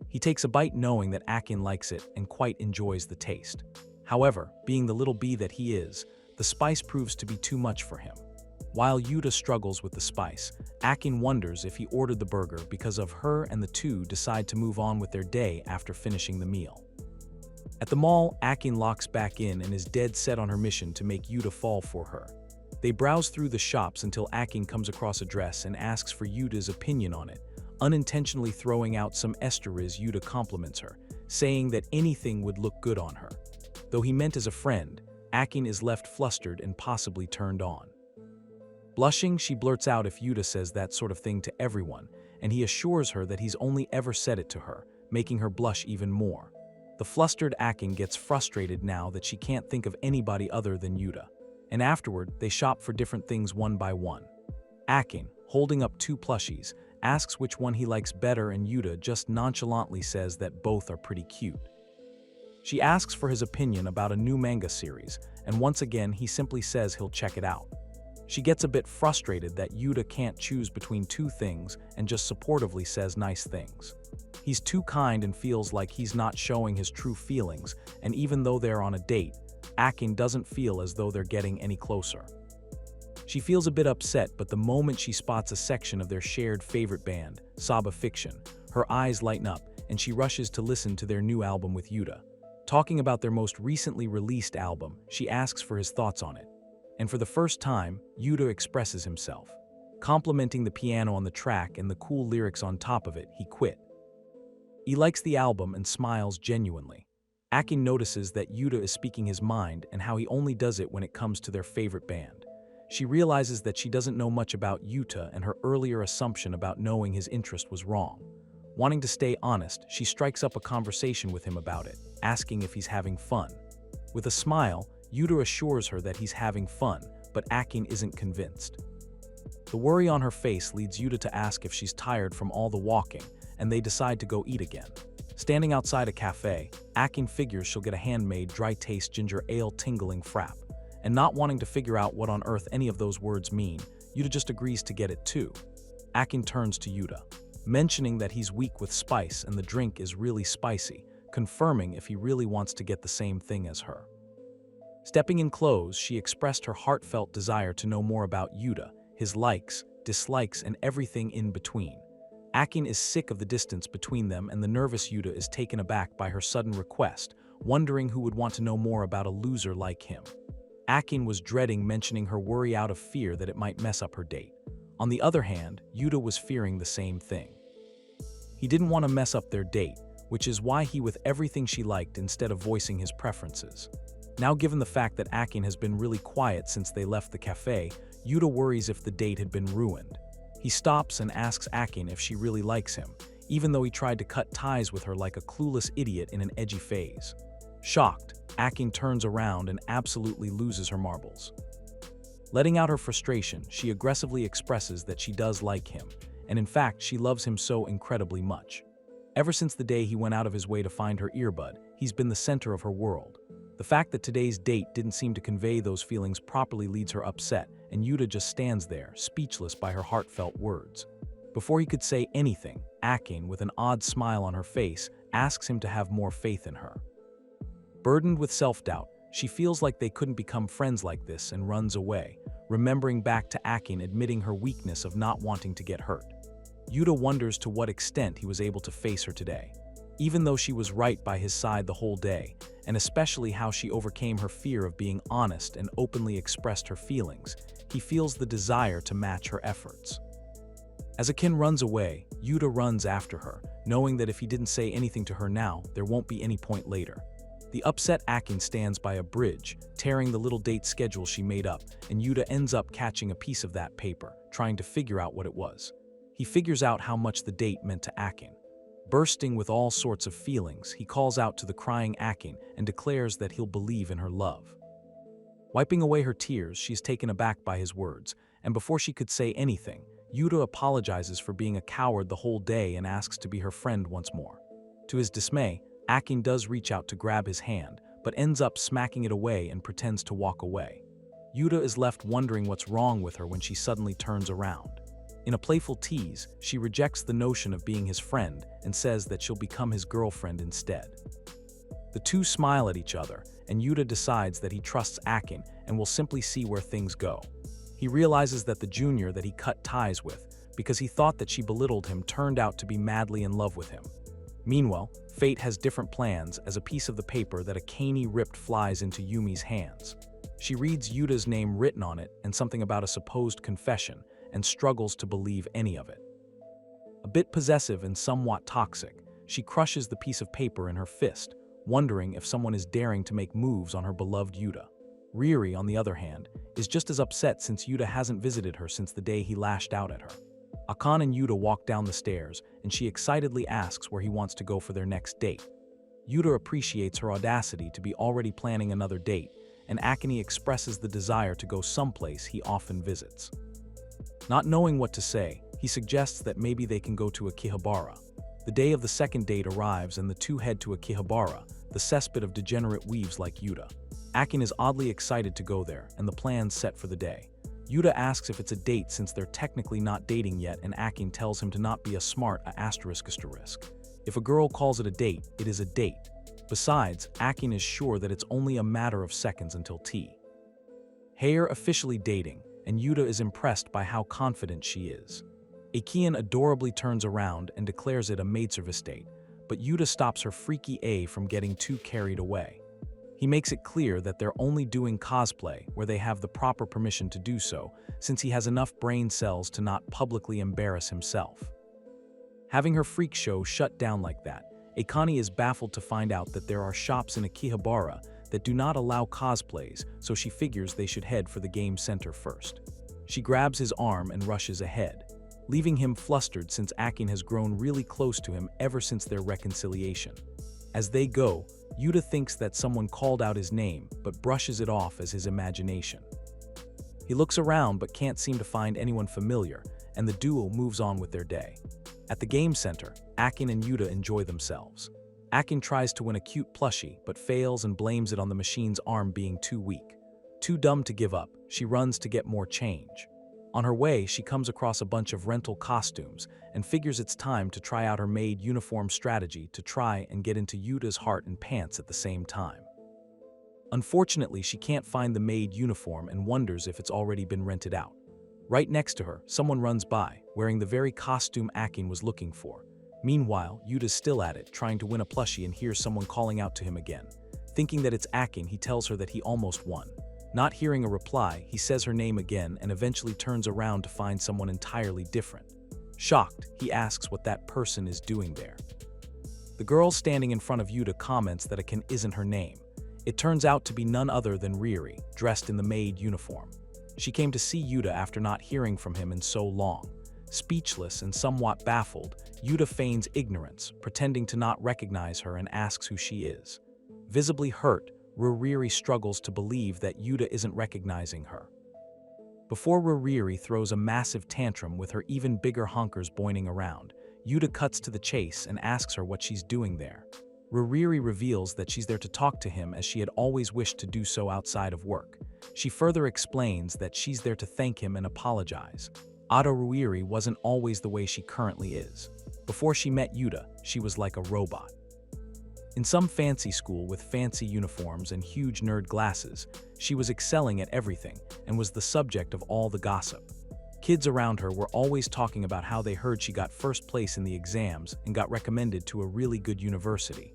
He takes a bite knowing that Akin likes it and quite enjoys the taste. However, being the little bee that he is, the spice proves to be too much for him. While Yuta struggles with the spice, Akin wonders if he ordered the burger because of her, and the two decide to move on with their day after finishing the meal. At the mall, Akin locks back in and is dead set on her mission to make Yuta fall for her. They browse through the shops until Akin comes across a dress and asks for Yuta's opinion on it, unintentionally throwing out some esteries. Yuta compliments her, saying that anything would look good on her. Though he meant as a friend, Akin is left flustered and possibly turned on. Blushing, she blurts out if Yuta says that sort of thing to everyone, and he assures her that he's only ever said it to her, making her blush even more. The flustered Akin gets frustrated now that she can't think of anybody other than Yuta, and afterward, they shop for different things one by one. Akin, holding up two plushies, asks which one he likes better, and Yuta just nonchalantly says that both are pretty cute. She asks for his opinion about a new manga series, and once again he simply says he'll check it out. She gets a bit frustrated that Yuta can't choose between two things and just supportively says nice things. He's too kind and feels like he's not showing his true feelings, and even though they're on a date, Akin doesn't feel as though they're getting any closer. She feels a bit upset, but the moment she spots a section of their shared favorite band, Saba Fiction, her eyes lighten up and she rushes to listen to their new album with Yuta. Talking about their most recently released album, she asks for his thoughts on it. And for the first time, Yuta expresses himself. Complimenting the piano on the track and the cool lyrics on top of it, he quit. He likes the album and smiles genuinely. Akin notices that Yuta is speaking his mind and how he only does it when it comes to their favorite band. She realizes that she doesn't know much about Yuta, and her earlier assumption about knowing his interest was wrong. Wanting to stay honest, she strikes up a conversation with him about it, asking if he's having fun. With a smile, Yuta assures her that he's having fun, but Akin isn't convinced. The worry on her face leads Yuta to ask if she's tired from all the walking, and they decide to go eat again. Standing outside a cafe, Akin figures she'll get a handmade dry-taste ginger ale tingling frap. And not wanting to figure out what on earth any of those words mean, Yuta just agrees to get it too. Akin turns to Yuta, mentioning that he's weak with spice and the drink is really spicy, confirming if he really wants to get the same thing as her. Stepping in close, she expressed her heartfelt desire to know more about Yuta, his likes, dislikes, and everything in between. Akin is sick of the distance between them, and the nervous Yuta is taken aback by her sudden request, wondering who would want to know more about a loser like him. Akin was dreading mentioning her worry out of fear that it might mess up her date. On the other hand, Yuta was fearing the same thing. He didn't want to mess up their date, which is why he with everything she liked instead of voicing his preferences. Now, given the fact that Akin has been really quiet since they left the cafe, Yuta worries if the date had been ruined. He stops and asks Akin if she really likes him, even though he tried to cut ties with her like a clueless idiot in an edgy phase. Shocked, Akin turns around and absolutely loses her marbles. Letting out her frustration, she aggressively expresses that she does like him, and in fact, she loves him so incredibly much. Ever since the day he went out of his way to find her earbud, he's been the center of her world. The fact that today's date didn't seem to convey those feelings properly leaves her upset, and Yuta just stands there, speechless by her heartfelt words. Before he could say anything, Akin, with an odd smile on her face, asks him to have more faith in her. Burdened with self-doubt, she feels like they couldn't become friends like this and runs away, remembering back to Akin admitting her weakness of not wanting to get hurt. Yuta wonders to what extent he was able to face her today. Even though she was right by his side the whole day, and especially how she overcame her fear of being honest and openly expressed her feelings, he feels the desire to match her efforts. As Akin runs away, Yuta runs after her, knowing that if he didn't say anything to her now, there won't be any point later. The upset Akin stands by a bridge, tearing the little date schedule she made up, and Yuta ends up catching a piece of that paper, trying to figure out what it was. He figures out how much the date meant to Akin. Bursting with all sorts of feelings, he calls out to the crying Akin and declares that he'll believe in her love. Wiping away her tears, she is taken aback by his words, and before she could say anything, Yuta apologizes for being a coward the whole day and asks to be her friend once more. To his dismay, Akin does reach out to grab his hand, but ends up smacking it away and pretends to walk away. Yuta is left wondering what's wrong with her when she suddenly turns around. In a playful tease, she rejects the notion of being his friend and says that she'll become his girlfriend instead. The two smile at each other, and Yuta decides that he trusts Akin and will simply see where things go. He realizes that the junior that he cut ties with, because he thought that she belittled him, turned out to be madly in love with him. Meanwhile, fate has different plans as a piece of the paper that Akane ripped flies into Yumi's hands. She reads Yuta's name written on it and something about a supposed confession, and struggles to believe any of it. A bit possessive and somewhat toxic, she crushes the piece of paper in her fist, wondering if someone is daring to make moves on her beloved Yuta. Riri, on the other hand, is just as upset since Yuta hasn't visited her since the day he lashed out at her. Akane and Yuta walk down the stairs, and she excitedly asks where he wants to go for their next date. Yuta appreciates her audacity to be already planning another date, and Akane expresses the desire to go someplace he often visits. Not knowing what to say, he suggests that maybe they can go to Akihabara. The day of the second date arrives and the two head to Akihabara, the cesspit of degenerate weaves like Yuta. Akin is oddly excited to go there, and the plan's set for the day. Yuta asks if it's a date since they're technically not dating yet, and Akin tells him to not be a smart asterisk. If a girl calls it a date, it is a date. Besides, Akin is sure that it's only a matter of seconds until tea. They are officially dating, and Yuta is impressed by how confident she is. Akin adorably turns around and declares it a maidservice date, but Yuta stops her freaky A from getting too carried away. He makes it clear that they're only doing cosplay where they have the proper permission to do so, since he has enough brain cells to not publicly embarrass himself. Having her freak show shut down like that, Akane is baffled to find out that there are shops in Akihabara that do not allow cosplays, so she figures they should head for the game center first. She grabs his arm and rushes ahead, leaving him flustered since Akin has grown really close to him ever since their reconciliation. As they go, Yuta thinks that someone called out his name, but brushes it off as his imagination. He looks around but can't seem to find anyone familiar, and the duo moves on with their day. At the game center, Akin and Yuta enjoy themselves. Akin tries to win a cute plushie, but fails and blames it on the machine's arm being too weak. Too dumb to give up, she runs to get more change. On her way, she comes across a bunch of rental costumes and figures it's time to try out her maid uniform strategy to try and get into Yuta's heart and pants at the same time. Unfortunately, she can't find the maid uniform and wonders if it's already been rented out. Right next to her, someone runs by, wearing the very costume Akin was looking for. Meanwhile, Yuta's still at it, trying to win a plushie, and hears someone calling out to him again. Thinking that it's Akin, he tells her that he almost won. Not hearing a reply, he says her name again and eventually turns around to find someone entirely different. Shocked, he asks what that person is doing there. The girl standing in front of Yuta comments that Akin isn't her name. It turns out to be none other than Riri, dressed in the maid uniform. She came to see Yuta after not hearing from him in so long. Speechless and somewhat baffled, Yuta feigns ignorance, pretending to not recognize her, and asks who she is. Visibly hurt, Riri struggles to believe that Yuta isn't recognizing her. Before Riri throws a massive tantrum with her even bigger honkers boiling around, Yuta cuts to the chase and asks her what she's doing there. Riri reveals that she's there to talk to him, as she had always wished to do so outside of work. She further explains that she's there to thank him and apologize. Riri wasn't always the way she currently is. Before she met Yuta, she was like a robot. In some fancy school with fancy uniforms and huge nerd glasses, she was excelling at everything and was the subject of all the gossip. Kids around her were always talking about how they heard she got first place in the exams and got recommended to a really good university.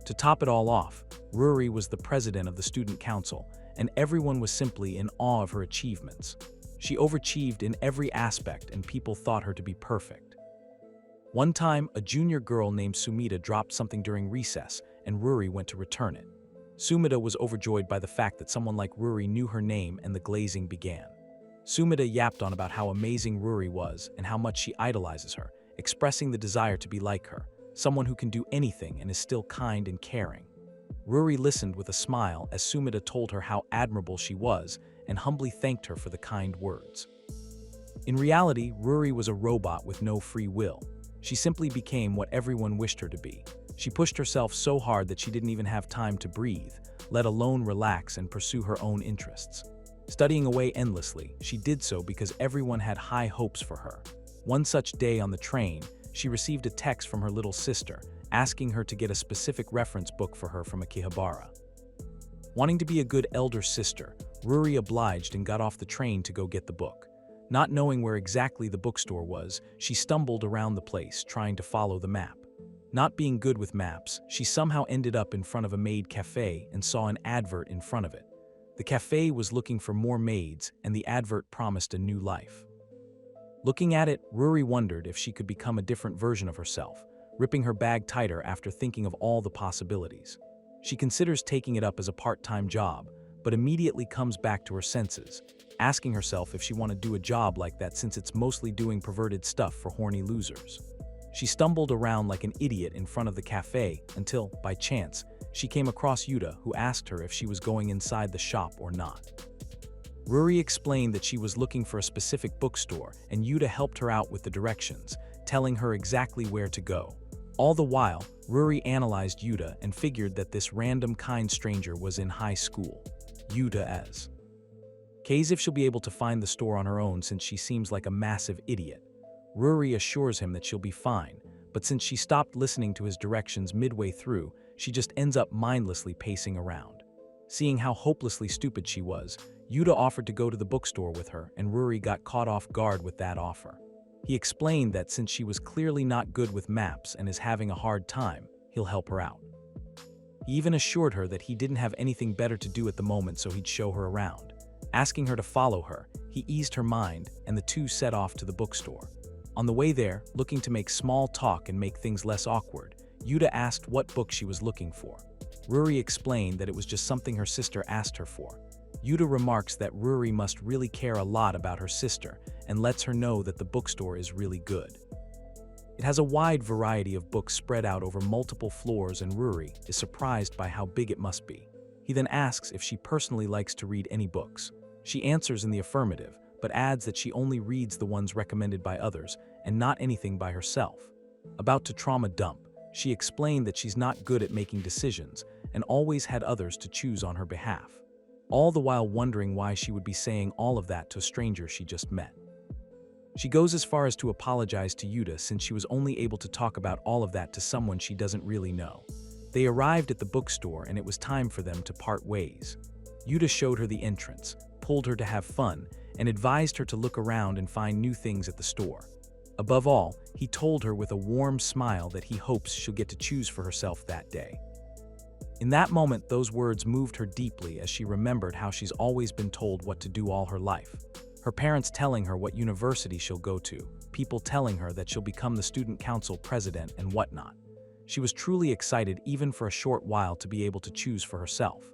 To top it all off, Riri was the president of the student council, and everyone was simply in awe of her achievements. She overachieved in every aspect, and people thought her to be perfect. One time, a junior girl named Sumida dropped something during recess, and Riri went to return it. Sumida was overjoyed by the fact that someone like Riri knew her name, and the glazing began. Sumida yapped on about how amazing Riri was and how much she idolizes her, expressing the desire to be like her. someone who can do anything and is still kind and caring. Ruri listened with a smile as Sumida told her how admirable she was and humbly thanked her for the kind words. In reality, Ruri was a robot with no free will. She simply became what everyone wished her to be. She pushed herself so hard that she didn't even have time to breathe, let alone relax and pursue her own interests. Studying away endlessly, she did so because everyone had high hopes for her. One such day on the train, she received a text from her little sister, asking her to get a specific reference book for her from Akihabara. Wanting to be a good elder sister, Ruri obliged and got off the train to go get the book. Not knowing where exactly the bookstore was, she stumbled around the place, trying to follow the map. Not being good with maps, she somehow ended up in front of a maid cafe and saw an advert in front of it. The cafe was looking for more maids, and the advert promised a new life. Looking at it, Ruri wondered if she could become a different version of herself, ripping her bag tighter after thinking of all the possibilities. She considers taking it up as a part-time job, but immediately comes back to her senses, asking herself if she want to do a job like that since it's mostly doing perverted stuff for horny losers. She stumbled around like an idiot in front of the cafe until, by chance, she came across Yuta, who asked her if she was going inside the shop or not. Ruri explained that she was looking for a specific bookstore, and Yuta helped her out with the directions, telling her exactly where to go. All the while, Ruri analyzed Yuta and figured that this random kind stranger was in high school. Yuta as K's if she'll be able to find the store on her own since she seems like a massive idiot. Ruri assures him that she'll be fine, but since she stopped listening to his directions midway through, she just ends up mindlessly pacing around. Seeing how hopelessly stupid she was, Yuta offered to go to the bookstore with her, and Ruri got caught off guard with that offer. He explained that since she was clearly not good with maps and is having a hard time, he'll help her out. He even assured her that he didn't have anything better to do at the moment, so he'd show her around. Asking her to follow her, he eased her mind, and the two set off to the bookstore. On the way there, looking to make small talk and make things less awkward, Yuta asked what book she was looking for. Ruri explained that it was just something her sister asked her for. Yuta remarks that Ruri must really care a lot about her sister and lets her know that the bookstore is really good. It has a wide variety of books spread out over multiple floors, and Ruri is surprised by how big it must be. He then asks if she personally likes to read any books. She answers in the affirmative, but adds that she only reads the ones recommended by others and not anything by herself. About to trauma dump, she explained that she's not good at making decisions and always had others to choose on her behalf, all the while wondering why she would be saying all of that to a stranger she just met. She goes as far as to apologize to Yuta since she was only able to talk about all of that to someone she doesn't really know. They arrived at the bookstore and it was time for them to part ways. Yuta showed her the entrance, pulled her to have fun, and advised her to look around and find new things at the store. Above all, he told her with a warm smile that he hopes she'll get to choose for herself that day. In that moment, those words moved her deeply as she remembered how she's always been told what to do all her life. Her parents telling her what university she'll go to, people telling her that she'll become the student council president and whatnot. She was truly excited even for a short while to be able to choose for herself.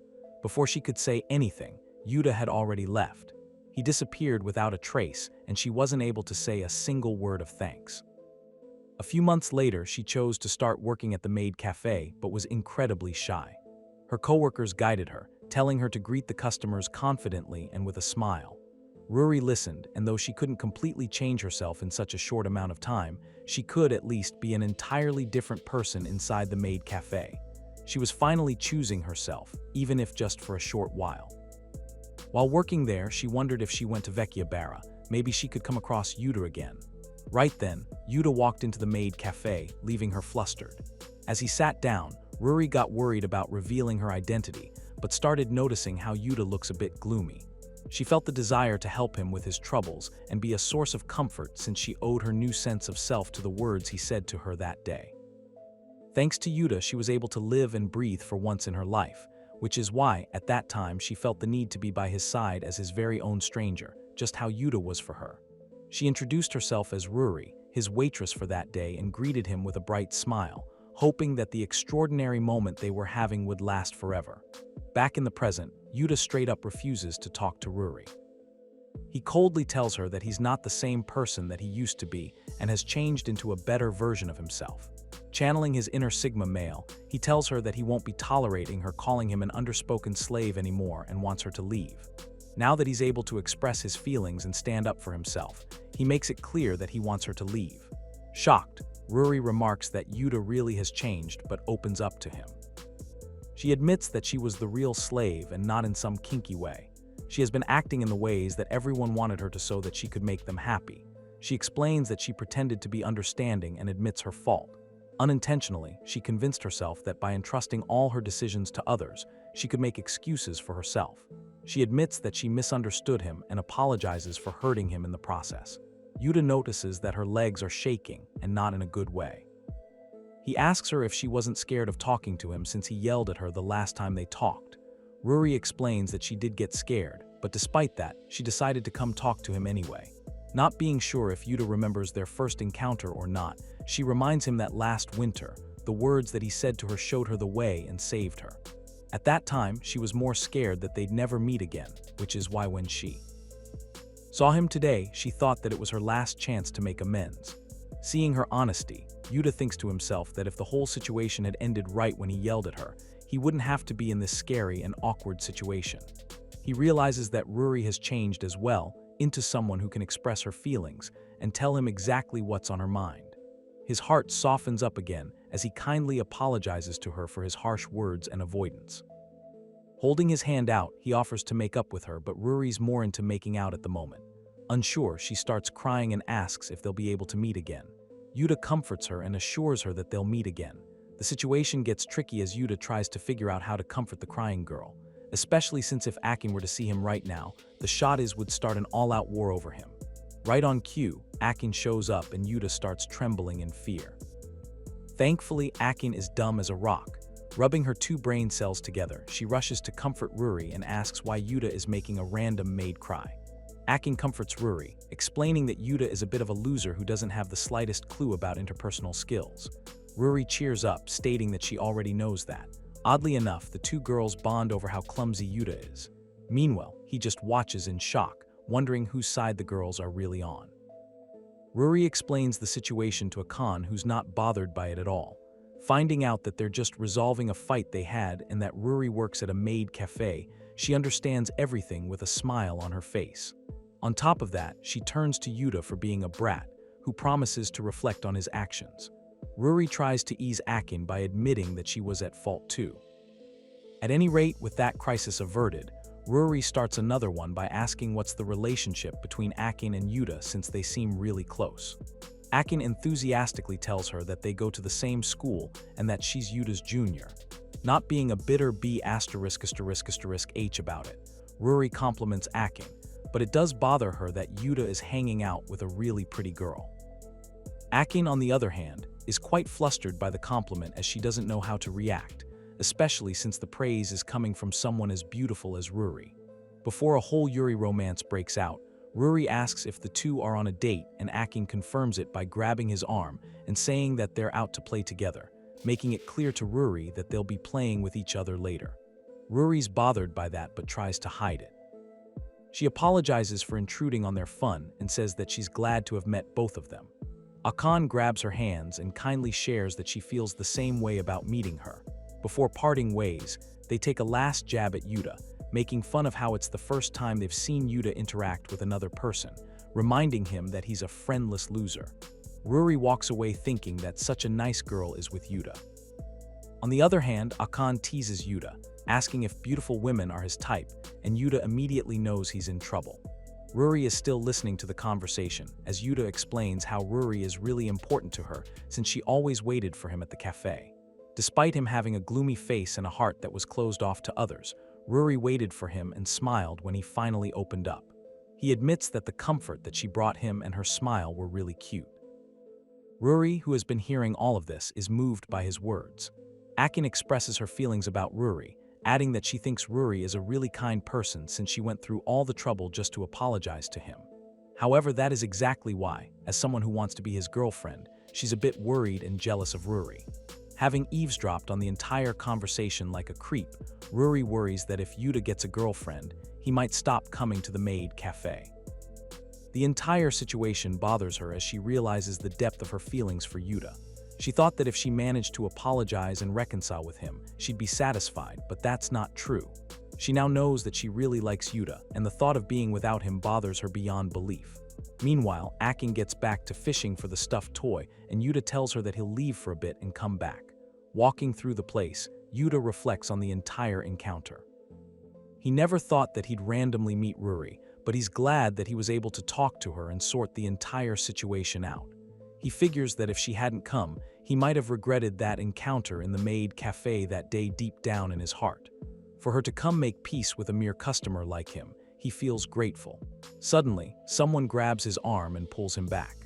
Before she could say anything, Yuta had already left. He disappeared without a trace, and she wasn't able to say a single word of thanks. A few months later, she chose to start working at the maid cafe, but was incredibly shy. Her coworkers guided her, telling her to greet the customers confidently and with a smile. Ruri listened, and though she couldn't completely change herself in such a short amount of time, she could at least be an entirely different person inside the maid cafe. She was finally choosing herself, even if just for a short while. While working there, she wondered if she went to Vecchiabara, maybe she could come across Yuta again. Right then, Yuta walked into the maid cafe, leaving her flustered. As he sat down, Ruri got worried about revealing her identity, but started noticing how Yuta looks a bit gloomy. She felt the desire to help him with his troubles and be a source of comfort since she owed her new sense of self to the words he said to her that day. Thanks to Yuta, she was able to live and breathe for once in her life, which is why, at that time, she felt the need to be by his side as his very own stranger, just how Yuta was for her. She introduced herself as Ruri, his waitress for that day, and greeted him with a bright smile, hoping that the extraordinary moment they were having would last forever. Back in the present, Yuta straight up refuses to talk to Ruri. He coldly tells her that he's not the same person that he used to be and has changed into a better version of himself. Channeling his inner Sigma male, he tells her that he won't be tolerating her calling him an underspoken slave anymore and wants her to leave. Now that he's able to express his feelings and stand up for himself, he makes it clear that he wants her to leave. Shocked, Ruri remarks that Yuta really has changed but opens up to him. She admits that she was the real slave and not in some kinky way. She has been acting in the ways that everyone wanted her to so that she could make them happy. She explains that she pretended to be understanding and admits her fault. Unintentionally, she convinced herself that by entrusting all her decisions to others, she could make excuses for herself. She admits that she misunderstood him and apologizes for hurting him in the process. Yuta notices that her legs are shaking and not in a good way. He asks her if she wasn't scared of talking to him since he yelled at her the last time they talked. Ruri explains that she did get scared, but despite that, she decided to come talk to him anyway. Not being sure if Yuta remembers their first encounter or not, she reminds him that last winter, the words that he said to her showed her the way and saved her. At that time, she was more scared that they'd never meet again, which is why when she saw him today, she thought that it was her last chance to make amends. Seeing her honesty, Yuta thinks to himself that if the whole situation had ended right when he yelled at her, he wouldn't have to be in this scary and awkward situation. He realizes that Ruri has changed as well, into someone who can express her feelings and tell him exactly what's on her mind. His heart softens up again as he kindly apologizes to her for his harsh words and avoidance. Holding his hand out, he offers to make up with her, but Ruri's more into making out at the moment. Unsure, she starts crying and asks if they'll be able to meet again. Yuta comforts her and assures her that they'll meet again. The situation gets tricky as Yuta tries to figure out how to comfort the crying girl, especially since if Akin were to see him right now, the shot would start an all-out war over him. Right on cue, Akin shows up and Yuta starts trembling in fear. Thankfully, Akin is dumb as a rock. Rubbing her two brain cells together, she rushes to comfort Ruri and asks why Yuta is making a random maid cry. Akin comforts Ruri, explaining that Yuta is a bit of a loser who doesn't have the slightest clue about interpersonal skills. Ruri cheers up, stating that she already knows that. Oddly enough, the two girls bond over how clumsy Yuta is. Meanwhile, he just watches in shock, wondering whose side the girls are really on. Ruri explains the situation to Akan, who's not bothered by it at all. Finding out that they're just resolving a fight they had and that Ruri works at a maid cafe, she understands everything with a smile on her face. On top of that, she turns to Yuta for being a brat, who promises to reflect on his actions. Ruri tries to ease Akin by admitting that she was at fault too. At any rate, with that crisis averted, Ruri starts another one by asking what's the relationship between Akin and Yuta since they seem really close. Akin enthusiastically tells her that they go to the same school and that she's Yuta's junior. Not being a bitter B******H about it, Ruri compliments Akin, but it does bother her that Yuta is hanging out with a really pretty girl. Akin, on the other hand, is quite flustered by the compliment as she doesn't know how to react, especially since the praise is coming from someone as beautiful as Ruri. Before a whole Yuri romance breaks out, Ruri asks if the two are on a date and Akin confirms it by grabbing his arm and saying that they're out to play together, making it clear to Ruri that they'll be playing with each other later. Ruri's bothered by that but tries to hide it. She apologizes for intruding on their fun and says that she's glad to have met both of them. Akan grabs her hands and kindly shares that she feels the same way about meeting her. Before parting ways, they take a last jab at Yuta, making fun of how it's the first time they've seen Yuta interact with another person, reminding him that he's a friendless loser. Ruri walks away thinking that such a nice girl is with Yuta. On the other hand, Akan teases Yuta, asking if beautiful women are his type, and Yuta immediately knows he's in trouble. Ruri is still listening to the conversation, as Yuta explains how Ruri is really important to her since she always waited for him at the cafe. Despite him having a gloomy face and a heart that was closed off to others, Ruri waited for him and smiled when he finally opened up. He admits that the comfort that she brought him and her smile were really cute. Ruri, who has been hearing all of this, is moved by his words. Akin expresses her feelings about Ruri, adding that she thinks Ruri is a really kind person since she went through all the trouble just to apologize to him. However, that is exactly why, as someone who wants to be his girlfriend, she's a bit worried and jealous of Ruri. Having eavesdropped on the entire conversation like a creep, Ruri worries that if Yuta gets a girlfriend, he might stop coming to the maid cafe. The entire situation bothers her as she realizes the depth of her feelings for Yuta. She thought that if she managed to apologize and reconcile with him, she'd be satisfied, but that's not true. She now knows that she really likes Yuta, and the thought of being without him bothers her beyond belief. Meanwhile, Akin gets back to fishing for the stuffed toy, and Yuta tells her that he'll leave for a bit and come back. Walking through the place, Yuta reflects on the entire encounter. He never thought that he'd randomly meet Ruri, but he's glad that he was able to talk to her and sort the entire situation out. He figures that if she hadn't come, he might have regretted that encounter in the maid cafe that day deep down in his heart. For her to come make peace with a mere customer like him, he feels grateful. Suddenly, someone grabs his arm and pulls him back.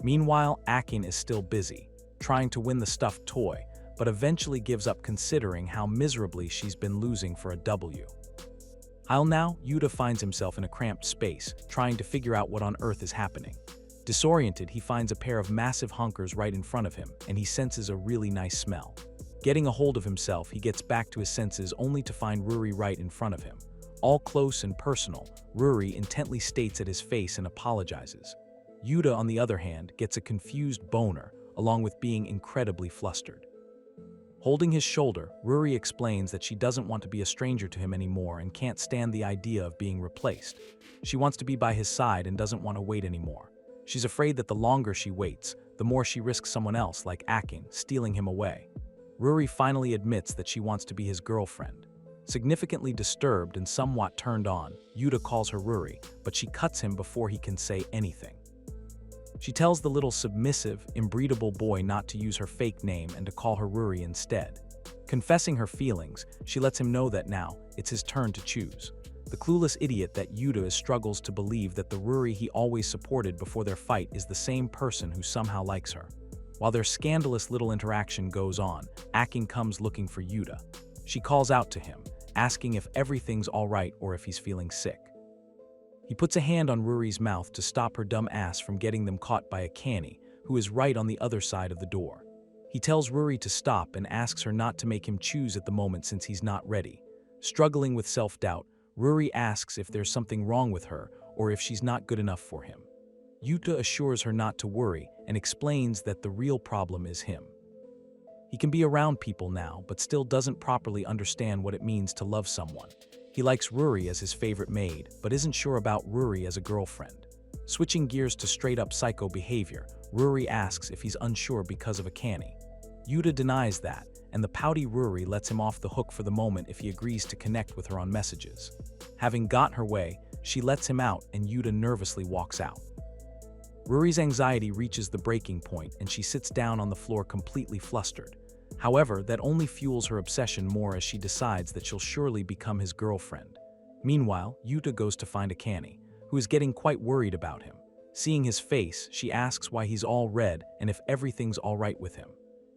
Meanwhile, Akin is still busy, trying to win the stuffed toy, but eventually gives up considering how miserably she's been losing for a W. Now, Yuta finds himself in a cramped space, trying to figure out what on earth is happening. Disoriented, he finds a pair of massive hunkers right in front of him, and he senses a really nice smell. Getting a hold of himself, he gets back to his senses only to find Ruri right in front of him. All close and personal, Ruri intently states at his face and apologizes. Yuta, on the other hand, gets a confused boner, along with being incredibly flustered. Holding his shoulder, Ruri explains that she doesn't want to be a stranger to him anymore and can't stand the idea of being replaced. She wants to be by his side and doesn't want to wait anymore. She's afraid that the longer she waits, the more she risks someone else like Akin stealing him away. Ruri finally admits that she wants to be his girlfriend. Significantly disturbed and somewhat turned on, Yuta calls her Ruri, but she cuts him before he can say anything. She tells the little submissive, inbreedable boy not to use her fake name and to call her Ruri instead. Confessing her feelings, she lets him know that now, it's his turn to choose. The clueless idiot that Yuta struggles to believe that the Ruri he always supported before their fight is the same person who somehow likes her. While their scandalous little interaction goes on, Akin comes looking for Yuta. She calls out to him, asking if everything's alright or if he's feeling sick. He puts a hand on Ruri's mouth to stop her dumb ass from getting them caught by a canny, who is right on the other side of the door. He tells Ruri to stop and asks her not to make him choose at the moment since he's not ready. Struggling with self-doubt, Ruri asks if there's something wrong with her or if she's not good enough for him. Yuta assures her not to worry and explains that the real problem is him. He can be around people now, but still doesn't properly understand what it means to love someone. He likes Ruri as his favorite maid, but isn't sure about Ruri as a girlfriend. Switching gears to straight-up psycho behavior, Ruri asks if he's unsure because of a canny. Yuta denies that, and the pouty Ruri lets him off the hook for the moment if he agrees to connect with her on messages. Having got her way, she lets him out and Yuta nervously walks out. Ruri's anxiety reaches the breaking point and she sits down on the floor completely flustered. However, that only fuels her obsession more as she decides that she'll surely become his girlfriend. Meanwhile, Yuta goes to find a canny, who is getting quite worried about him. Seeing his face, she asks why he's all red and if everything's alright with him.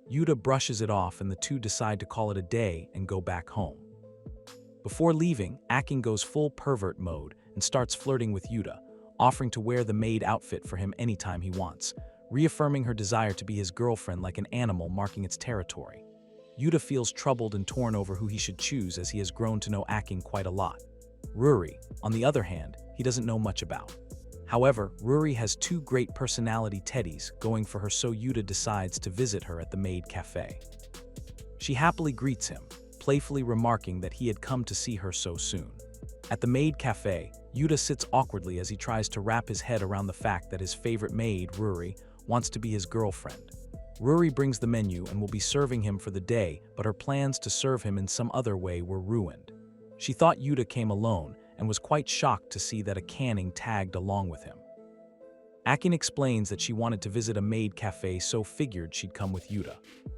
Yuta brushes it off and the two decide to call it a day and go back home. Before leaving, Akin goes full pervert mode and starts flirting with Yuta, offering to wear the maid outfit for him anytime he wants, reaffirming her desire to be his girlfriend like an animal marking its territory. Yuta feels troubled and torn over who he should choose as he has grown to know Akin quite a lot. Ruri, on the other hand, he doesn't know much about. However, Ruri has two great personality teddies going for her, so Yuta decides to visit her at the maid cafe. She happily greets him, playfully remarking that he had come to see her so soon. At the maid cafe, Yuta sits awkwardly as he tries to wrap his head around the fact that his favorite maid, Ruri, wants to be his girlfriend. Ruri brings the menu and will be serving him for the day, but her plans to serve him in some other way were ruined. She thought Yuta came alone and was quite shocked to see that a canning tagged along with him. Akin explains that she wanted to visit a maid cafe, so figured she'd come with Yuta.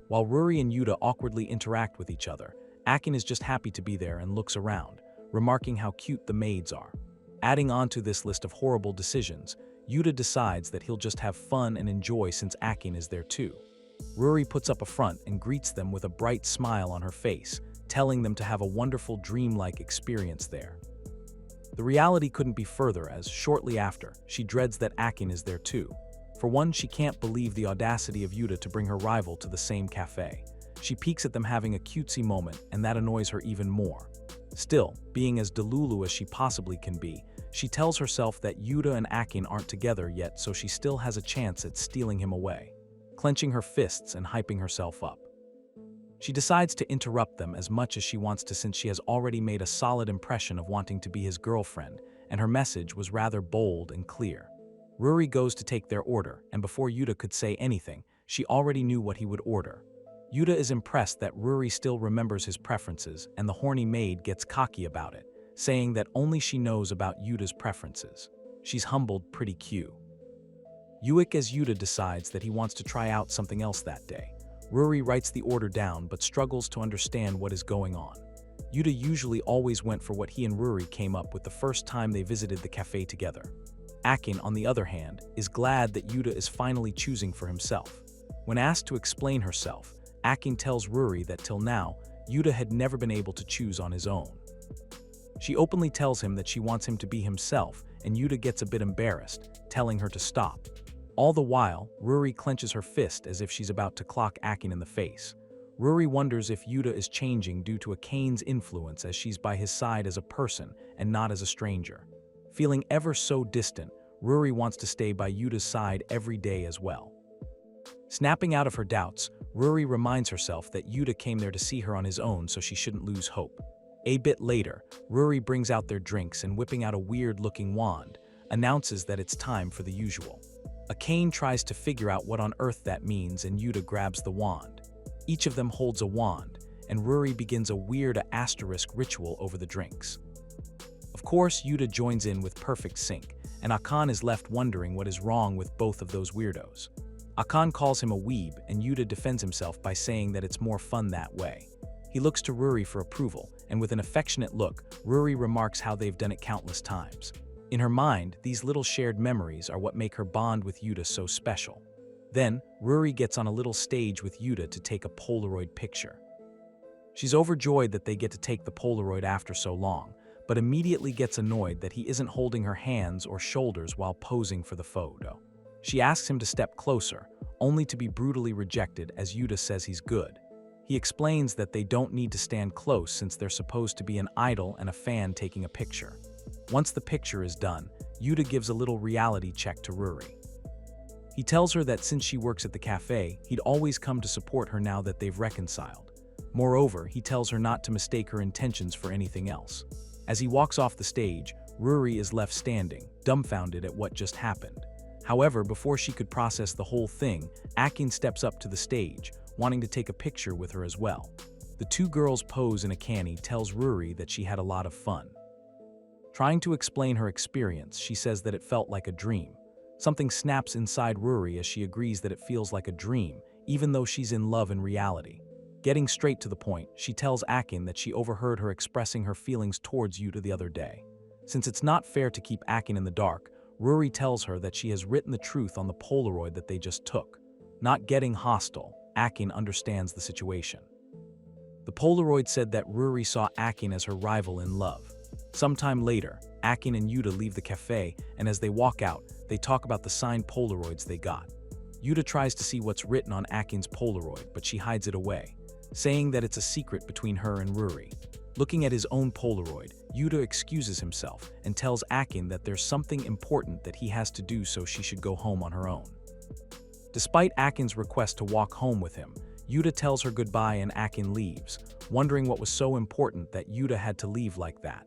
While Ruri and Yuta awkwardly interact with each other, Akin is just happy to be there and looks around, remarking how cute the maids are. Adding on to this list of horrible decisions, Yuta decides that he'll just have fun and enjoy since Akin is there too. Ruri puts up a front and greets them with a bright smile on her face, telling them to have a wonderful dreamlike experience there. The reality couldn't be further as, shortly after, she dreads that Akin is there too. For one, she can't believe the audacity of Yuta to bring her rival to the same cafe. She peeks at them having a cutesy moment, and that annoys her even more. Still, being as delulu as she possibly can be, she tells herself that Yuta and Akin aren't together yet, so she still has a chance at stealing him away. clenching her fists and hyping herself up. She decides to interrupt them as much as she wants to since she has already made a solid impression of wanting to be his girlfriend, and her message was rather bold and clear. Ruri goes to take their order, and before Yuta could say anything, she already knew what he would order. Yuta is impressed that Ruri still remembers his preferences, and the horny maid gets cocky about it, saying that only she knows about Yuta's preferences. She's humbled pretty cute. Yuik as Yuta decides that he wants to try out something else that day. Ruri writes the order down but struggles to understand what is going on. Yuta usually always went for what he and Ruri came up with the first time they visited the cafe together. Akin, on the other hand, is glad that Yuta is finally choosing for himself. When asked to explain herself, Akin tells Ruri that till now, Yuta had never been able to choose on his own. She openly tells him that she wants him to be himself, and Yuta gets a bit embarrassed, telling her to stop. All the while, Ruri clenches her fist as if she's about to clock Akin in the face. Ruri wonders if Yuta is changing due to Akin's influence as she's by his side as a person and not as a stranger. Feeling ever so distant, Ruri wants to stay by Yuta's side every day as well. Snapping out of her doubts, Ruri reminds herself that Yuta came there to see her on his own, so she shouldn't lose hope. A bit later, Ruri brings out their drinks and, whipping out a weird-looking wand, announces that it's time for the usual. Akin tries to figure out what on earth that means, and Yuta grabs the wand. Each of them holds a wand, and Ruri begins a weird asterisk ritual over the drinks. Of course, Yuta joins in with perfect sync, and Akin is left wondering what is wrong with both of those weirdos. Akin calls him a weeb, and Yuta defends himself by saying that it's more fun that way. He looks to Ruri for approval, and with an affectionate look, Ruri remarks how they've done it countless times. In her mind, these little shared memories are what make her bond with Yuta so special. Then, Ruri gets on a little stage with Yuta to take a Polaroid picture. She's overjoyed that they get to take the Polaroid after so long, but immediately gets annoyed that he isn't holding her hands or shoulders while posing for the photo. She asks him to step closer, only to be brutally rejected as Yuta says he's good. He explains that they don't need to stand close since they're supposed to be an idol and a fan taking a picture. Once the picture is done, Yuta gives a little reality check to Ruri. He tells her that since she works at the cafe, he'd always come to support her now that they've reconciled. Moreover, he tells her not to mistake her intentions for anything else. As he walks off the stage, Ruri is left standing, dumbfounded at what just happened. However, before she could process the whole thing, Akin steps up to the stage, wanting to take a picture with her as well. The two girls pose, and Akani tells Ruri that she had a lot of fun. Trying to explain her experience, she says that it felt like a dream. Something snaps inside Ruri as she agrees that it feels like a dream, even though she's in love in reality. Getting straight to the point, she tells Akin that she overheard her expressing her feelings towards Yuta the other day. Since it's not fair to keep Akin in the dark, Ruri tells her that she has written the truth on the Polaroid that they just took. Not getting hostile, Akin understands the situation. The Polaroid said that Ruri saw Akin as her rival in love. Sometime later, Akin and Yuta leave the cafe, and as they walk out, they talk about the signed Polaroids they got. Yuta tries to see what's written on Akin's Polaroid, but she hides it away, saying that it's a secret between her and Ruri. Looking at his own Polaroid, Yuta excuses himself and tells Akin that there's something important that he has to do, so she should go home on her own. Despite Akin's request to walk home with him, Yuta tells her goodbye and Akin leaves, wondering what was so important that Yuta had to leave like that.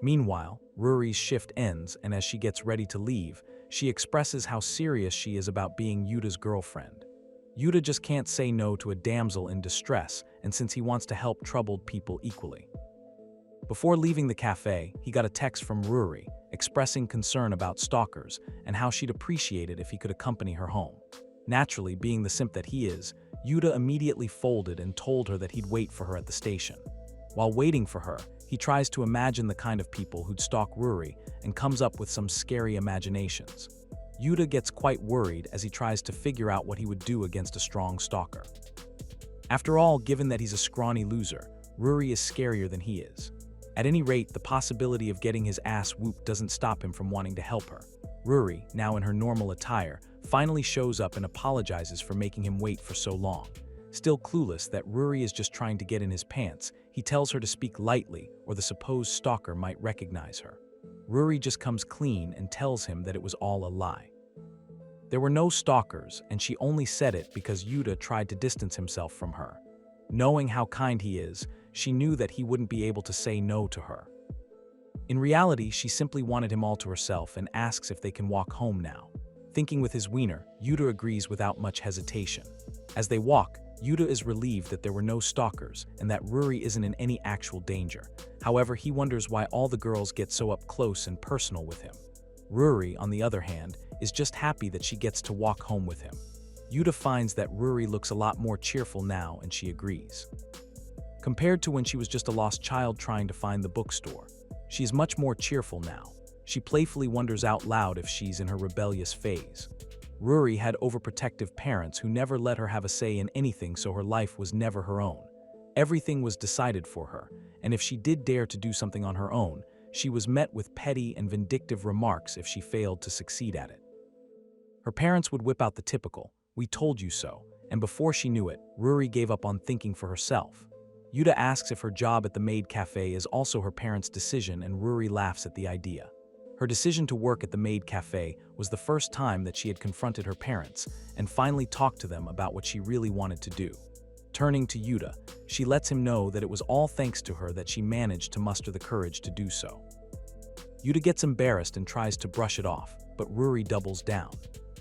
Meanwhile, Ruri's shift ends, and as she gets ready to leave, she expresses how serious she is about being Yuta's girlfriend. Yuta just can't say no to a damsel in distress, and since he wants to help troubled people equally. Before leaving the cafe, he got a text from Ruri, expressing concern about stalkers and how she'd appreciate it if he could accompany her home. Naturally, being the simp that he is, Yuta immediately folded and told her that he'd wait for her at the station. While waiting for her, he tries to imagine the kind of people who'd stalk Ruri and comes up with some scary imaginations. Yuta gets quite worried as he tries to figure out what he would do against a strong stalker. After all, given that he's a scrawny loser, Ruri is scarier than he is. At any rate, the possibility of getting his ass whooped doesn't stop him from wanting to help her. Ruri, now in her normal attire, finally shows up and apologizes for making him wait for so long. Still clueless that Ruri is just trying to get in his pants, he tells her to speak lightly or the supposed stalker might recognize her. Ruri just comes clean and tells him that it was all a lie. There were no stalkers, and she only said it because Yuta tried to distance himself from her. Knowing how kind he is, she knew that he wouldn't be able to say no to her. In reality, she simply wanted him all to herself and asks if they can walk home now. Thinking with his wiener, Yuta agrees without much hesitation. As they walk, Yuta is relieved that there were no stalkers and that Ruri isn't in any actual danger. However, he wonders why all the girls get so up close and personal with him. Ruri, on the other hand, is just happy that she gets to walk home with him. Yuta finds that Ruri looks a lot more cheerful now, and she agrees. Compared to when she was just a lost child trying to find the bookstore, she is much more cheerful now. She playfully wonders out loud if she's in her rebellious phase. Ruri had overprotective parents who never let her have a say in anything, so her life was never her own. Everything was decided for her, and if she did dare to do something on her own, she was met with petty and vindictive remarks if she failed to succeed at it. Her parents would whip out the typical, "We told you so," and before she knew it, Ruri gave up on thinking for herself. Yuta asks if her job at the maid cafe is also her parents' decision, and Ruri laughs at the idea. Her decision to work at the maid cafe was the first time that she had confronted her parents and finally talked to them about what she really wanted to do. Turning to Yuta, she lets him know that it was all thanks to her that she managed to muster the courage to do so. Yuta gets embarrassed and tries to brush it off, but Ruri doubles down.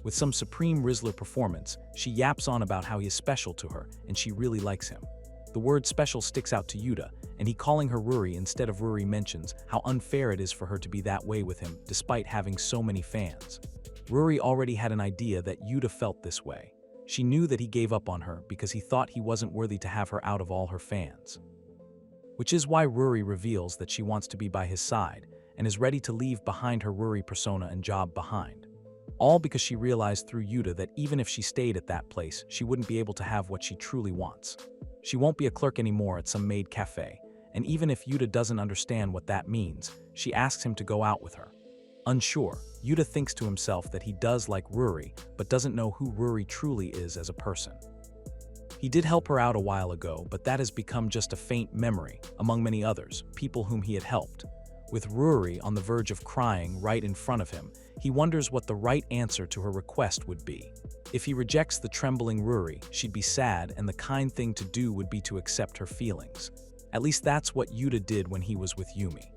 With some supreme Rizzler performance, she yaps on about how he is special to her and she really likes him. The word special sticks out to Yuta, and he calling her Ruri instead of Ruri mentions how unfair it is for her to be that way with him despite having so many fans. Ruri already had an idea that Yuta felt this way. She knew that he gave up on her because he thought he wasn't worthy to have her out of all her fans. Which is why Ruri reveals that she wants to be by his side and is ready to leave behind her Ruri persona and job behind. All because she realized through Yuta that even if she stayed at that place, she wouldn't be able to have what she truly wants. She won't be a clerk anymore at some maid cafe, and even if Yuta doesn't understand what that means, she asks him to go out with her. Unsure, Yuta thinks to himself that he does like Ruri, but doesn't know who Ruri truly is as a person. He did help her out a while ago, but that has become just a faint memory, among many others, people whom he had helped. With Ruri on the verge of crying right in front of him, he wonders what the right answer to her request would be. If he rejects the trembling Ruri, she'd be sad, and the kind thing to do would be to accept her feelings. At least that's what Yuta did when he was with Yumi.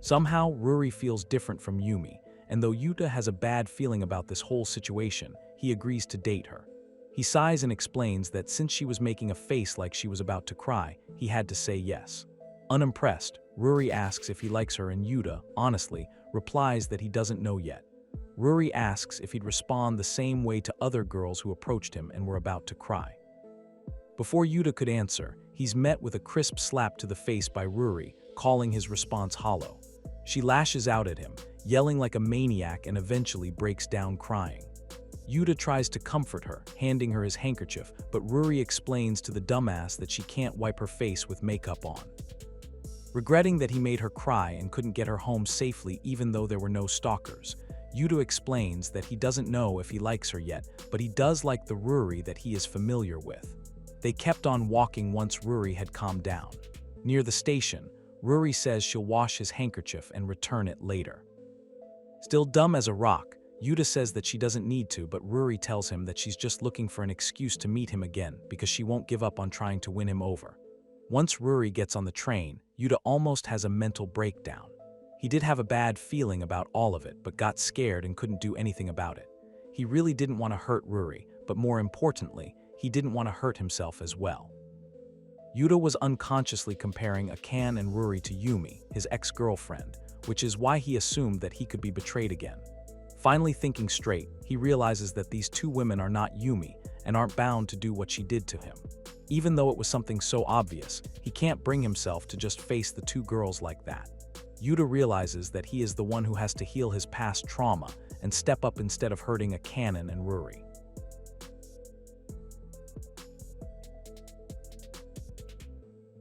Somehow, Ruri feels different from Yumi, and though Yuta has a bad feeling about this whole situation, he agrees to date her. He sighs and explains that since she was making a face like she was about to cry, he had to say yes. Unimpressed, Ruri asks if he likes her, and Yuta, honestly, replies that he doesn't know yet. Ruri asks if he'd respond the same way to other girls who approached him and were about to cry. Before Yuta could answer, he's met with a crisp slap to the face by Ruri, calling his response hollow. She lashes out at him, yelling like a maniac, and eventually breaks down crying. Yuta tries to comfort her, handing her his handkerchief, but Ruri explains to the dumbass that she can't wipe her face with makeup on. Regretting that he made her cry and couldn't get her home safely even though there were no stalkers, Yuta explains that he doesn't know if he likes her yet, but he does like the Ruri that he is familiar with. They kept on walking once Ruri had calmed down. Near the station, Ruri says she'll wash his handkerchief and return it later. Still dumb as a rock, Yuta says that she doesn't need to, but Ruri tells him that she's just looking for an excuse to meet him again because she won't give up on trying to win him over. Once Ruri gets on the train, Yuta almost has a mental breakdown. He did have a bad feeling about all of it, but got scared and couldn't do anything about it. He really didn't want to hurt Ruri, but more importantly, he didn't want to hurt himself as well. Yuta was unconsciously comparing Akan and Ruri to Yumi, his ex-girlfriend, which is why he assumed that he could be betrayed again. Finally thinking straight, he realizes that these two women are not Yumi and aren't bound to do what she did to him. Even though it was something so obvious, he can't bring himself to just face the two girls like that. Yuta realizes that he is the one who has to heal his past trauma and step up instead of hurting Akan and Ruri.